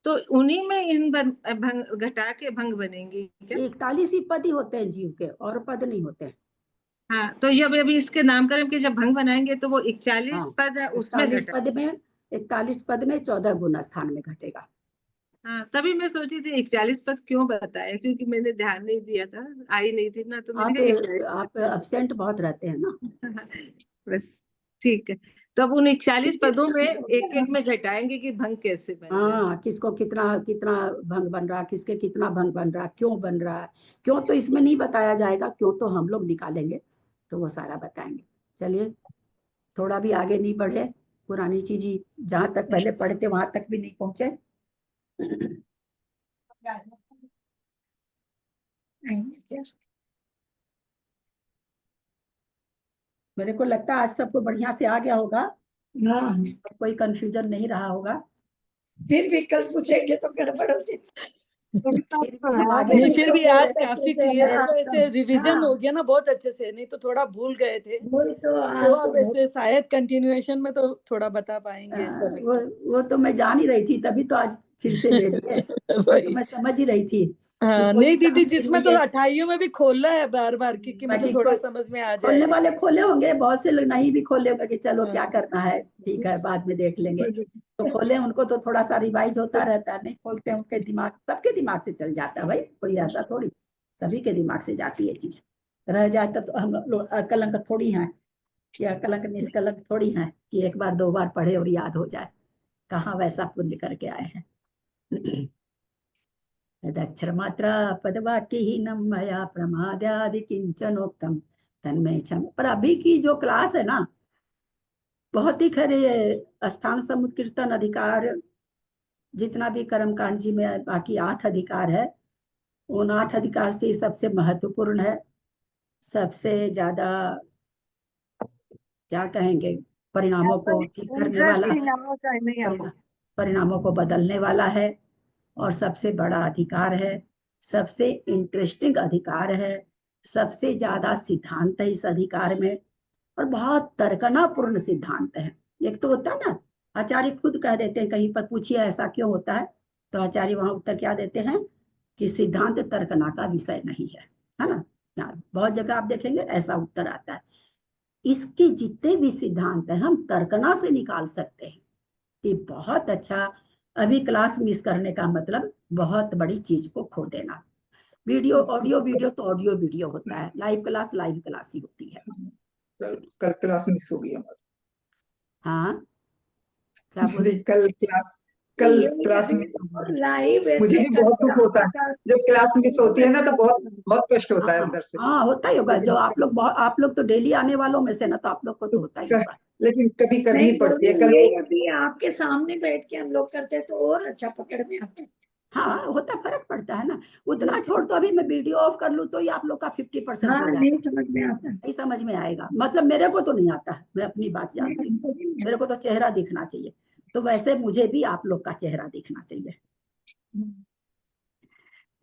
तो उन्हीं में इन भंग घटा के भंग बनेंगे क्या? 41 ही पद ही होते हैं जीव के, और पद नहीं होते हैं। हाँ, तो जब अभी इसके नामकरण के जब भंग बनाएंगे तो वो 41 हाँ, पद है उसमें 41 घटा। पद में 41 पद में 14 गुना स्थान में घटेगा। हाँ, तभी मैं सोची थी 41 पद क्यों बताया, क्योंकि मैंने ध्यान नहीं दिया था, आई नहीं थी ना, तो मैंने कहा आप एब्सेंट बहुत रहते हैं ना। 41 बस। ठीक है, तो अब उन 41 पदों में एक एक में घटाएंगे कि भंग कैसे बन रहा है। हाँ, किसको कितना कितना भंग बन रहा है, किसके कितना भंग बन रहा है, क्यों बन रहा है, क्यों तो इसमें नहीं बताया जाएगा, क्यों तो हम लोग निकालेंगे, तो वो सारा बताएंगे। चलिए, थोड़ा भी आगे नहीं बढ़े, पुरानी चीज ही जहां तक पहले पढ़े थे वहां तक भी नहीं पहुंचे। मेरे को लगता है आज सबको बढ़िया से आ गया होगा, हाँ, कोई कंफ्यूजन नहीं रहा होगा। फिर भी कल पूछेंगे तो गड़बड़ होगी। फिर भी हम आगे नहीं फिर भी आज जैसे काफी जैसे क्लियर, हमारा मतलब ऐसे रिवीजन हाँ, हो गया ना बहुत अच्छे से, नहीं तो थोड़ा भूल गए थे, वही तो तो आज तो अब ऐसे शायद कंटिन्यूएशन में तो थोड़ा बता पाएंगे, ऐसा वो लगता वो तो मैं जान ही रही थी, तभी तो आज फिर से दे दिए। है। वो तो वही, मैं समझ ही रही थी कि हाँ कोई नहीं दीदी, समझ जिसमें नहीं तो है। 28 में भी खोलना है बार बार कि मुझे बाकी थोड़ा कोई समझ में आ खोलने जाए। वाले खोले होंगे, बहुत से लोग नहीं भी खोले होंगे कि चलो हाँ, क्या करना है, ठीक है बाद में देख लेंगे, तो खोले, उनको तो थोड़ा सा रिवाइज होता रहता है, नहीं खोलते उनके दिमाग, सबके दिमाग से चल जाता है भाई, कोई ऐसा थोड़ी, सभी के दिमाग से जाती है चीज, रह जाए तो हम लोग कलंक थोड़ी हैं, या कलंक निष्कलंक थोड़ी हैं कि एक बार 2 बार पढ़े और याद हो जाए, कहाँ वैसा पुण्य करके आए हैं। यदक्षर मात्रा पदवाक्यहीनम मया प्रमादादि किंचनोक्तम तन्मय क्षम। पर अभी की जो क्लास है ना, बहुत ही खरे, स्थान समुत्कीर्तन अधिकार, जितना भी कर्मकांड जी में बाकी 8 अधिकार है, उन 8 अधिकार से सबसे महत्वपूर्ण है, सबसे ज्यादा क्या कहेंगे, परिणामों को ठीक करने वाला इंटरेस्टिंग है, हो चाहे नहीं हो। परिणामों को बदलने वाला है, और सबसे बड़ा अधिकार है, सबसे इंटरेस्टिंग अधिकार है, सबसे ज्यादा सिद्धांत है इस अधिकार में, और बहुत तर्कनापूर्ण सिद्धांत है। एक तो होता है ना, आचार्य खुद कह देते हैं, कहीं पर पूछिए ऐसा क्यों होता है, तो आचार्य वहां उत्तर क्या देते हैं कि सिद्धांत तर्कना का विषय नहीं है ना। बहुत जगह आप देखेंगे ऐसा उत्तर आता है। इसके जितने भी सिद्धांत हैं हम तर्कना से निकाल सकते हैं, कि बहुत अच्छा। अभी क्लास मिस करने का मतलब बहुत बड़ी चीज को खो देना। वीडियो ऑडियो वीडियो तो ऑडियो वीडियो होता है, लाइव क्लास ही होती है। कल क्लास मिस हो गई हमारी। हाँ, क्या बोले? कल यही क्लास अभी मिस हो गई। लाइव मुझे ऐसे भी बहुत दुख होता है जब क्लास मिस होती है ना, तो बहुत कष्ट होता है हाँ अंदर से। हाँ, होता ही होगा। जो लेकिन आप लोग तो डेली आने वालों में से ना, तो आप लोग को तो होता ही होगा। लेकिन कभी करनी नहीं बोल पड़ती है। रही हूँ, यही अभी आपके सामने बैठ के हम लोग करते तो और अच्छा पकड़ में आता। हाँ, होता, फर्क पड़ता है ना। उतना छोड़, तो अभी मैं वीडियो ऑफ कर लूँ तो ही आप लोग का 50% हाँ हो नहीं जाएगा। समझ में आता। नहीं समझ में आएगा, मतलब मेरे को तो नहीं आता है, मैं अपनी बात नहीं जानती हूँ। हमको भी नहीं मेरे को तो चेहरा दिखना चाहिए, तो वैसे मुझे भी आप लोग का चेहरा दिखना चाहिए।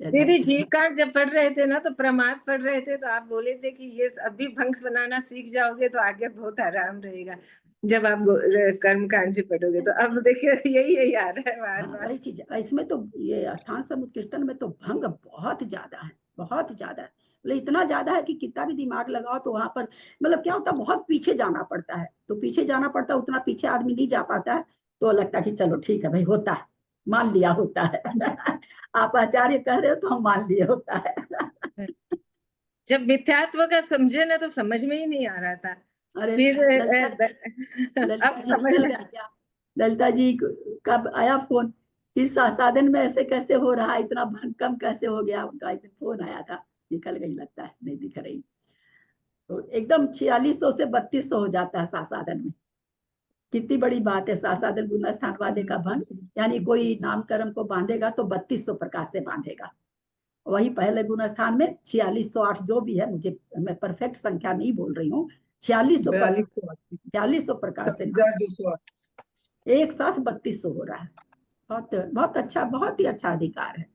दीदी जी कार्ड जब पढ़ रहे थे ना, तो प्रमाद पढ़ रहे थे, तो आप बोले थे कि ये अभी भंग बनाना सीख जाओगे तो आगे बहुत आराम रहेगा जब आप कर्म कांड से पढ़ोगे। तो अब देखिए यही आ रहा है बार बार। वही चीज इसमें तो, ये स्थान समुद्र कीर्तन में तो भंग बहुत ज्यादा है, बहुत ज्यादा है। मतलब इतना ज्यादा है कि कितना भी दिमाग लगाओ तो वहां पर, मतलब क्या होता है, बहुत पीछे जाना पड़ता है। तो पीछे जाना पड़ता है, उतना पीछे आदमी नहीं जा पाता है। तो लगता है कि चलो ठीक है भाई, होता है, मान लिया होता है। आप आचार्य कह रहे हो तो हम मान लिए होता है। जब मिथ्यात्व का समझे ना, तो समझ में ही नहीं आ रहा था। अरे फिर ललिता अब जी समझ निकल में गया क्या? ललिता जी कब आया फोन कि साधन में ऐसे कैसे हो रहा है, इतना भंग कम कैसे हो गया? उनका एक फोन आया था, निकल गई लगता है, नहीं दिख रही। तो एकदम 4600 से 3200 हो जाता है साधन में। कितनी बड़ी बात है। साधन गुना स्थान वाले का भंग, यानी कोई नामकर्म को बांधेगा तो 3200 प्रकाश से बांधेगा। वही पहले गुण स्थान में 4608 जो भी है, मुझे, मैं परफेक्ट संख्या नहीं बोल रही हूँ, 4600 प्रकार से 4208 एक साथ 3200 हो रहा है। बहुत बहुत अच्छा, बहुत ही अच्छा अधिकार है।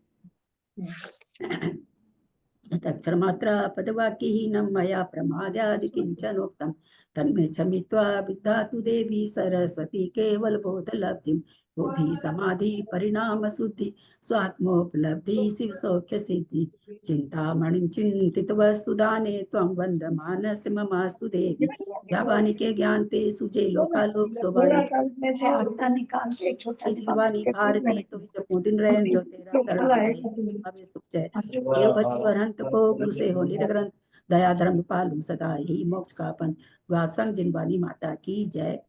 अक्षर मात्रा पदवाक्यहीनं मया प्रमाद्यादि किंचनोक्तम तन्मे क्षमित्वा विद्यातु देवी सरस्वती केवल बोधलब्धिं बुद्धि समाधि परिणाम शुद्धि स्वात्मोपलब्धि शिव सौख्य सिद्धि चिंतामणिं चिंतित वस्तु दाने त्वं वन्दमानस्य ममास्तु देवी जावानी के ज्ञान ते सुचे लोकालोक थोड़ा शोभानी सा उसमें से आटा निकाल के एक छोटा जीवानी भारती तो जपो दिन रहन जो तेरा शरण आवे सुख जय देव भजो अरहंत को गुरु से हो निरग्रंथ दया धर्म पालू सदा ही मोक्ष का पंथ वात्संग जिनवानी माता की जय।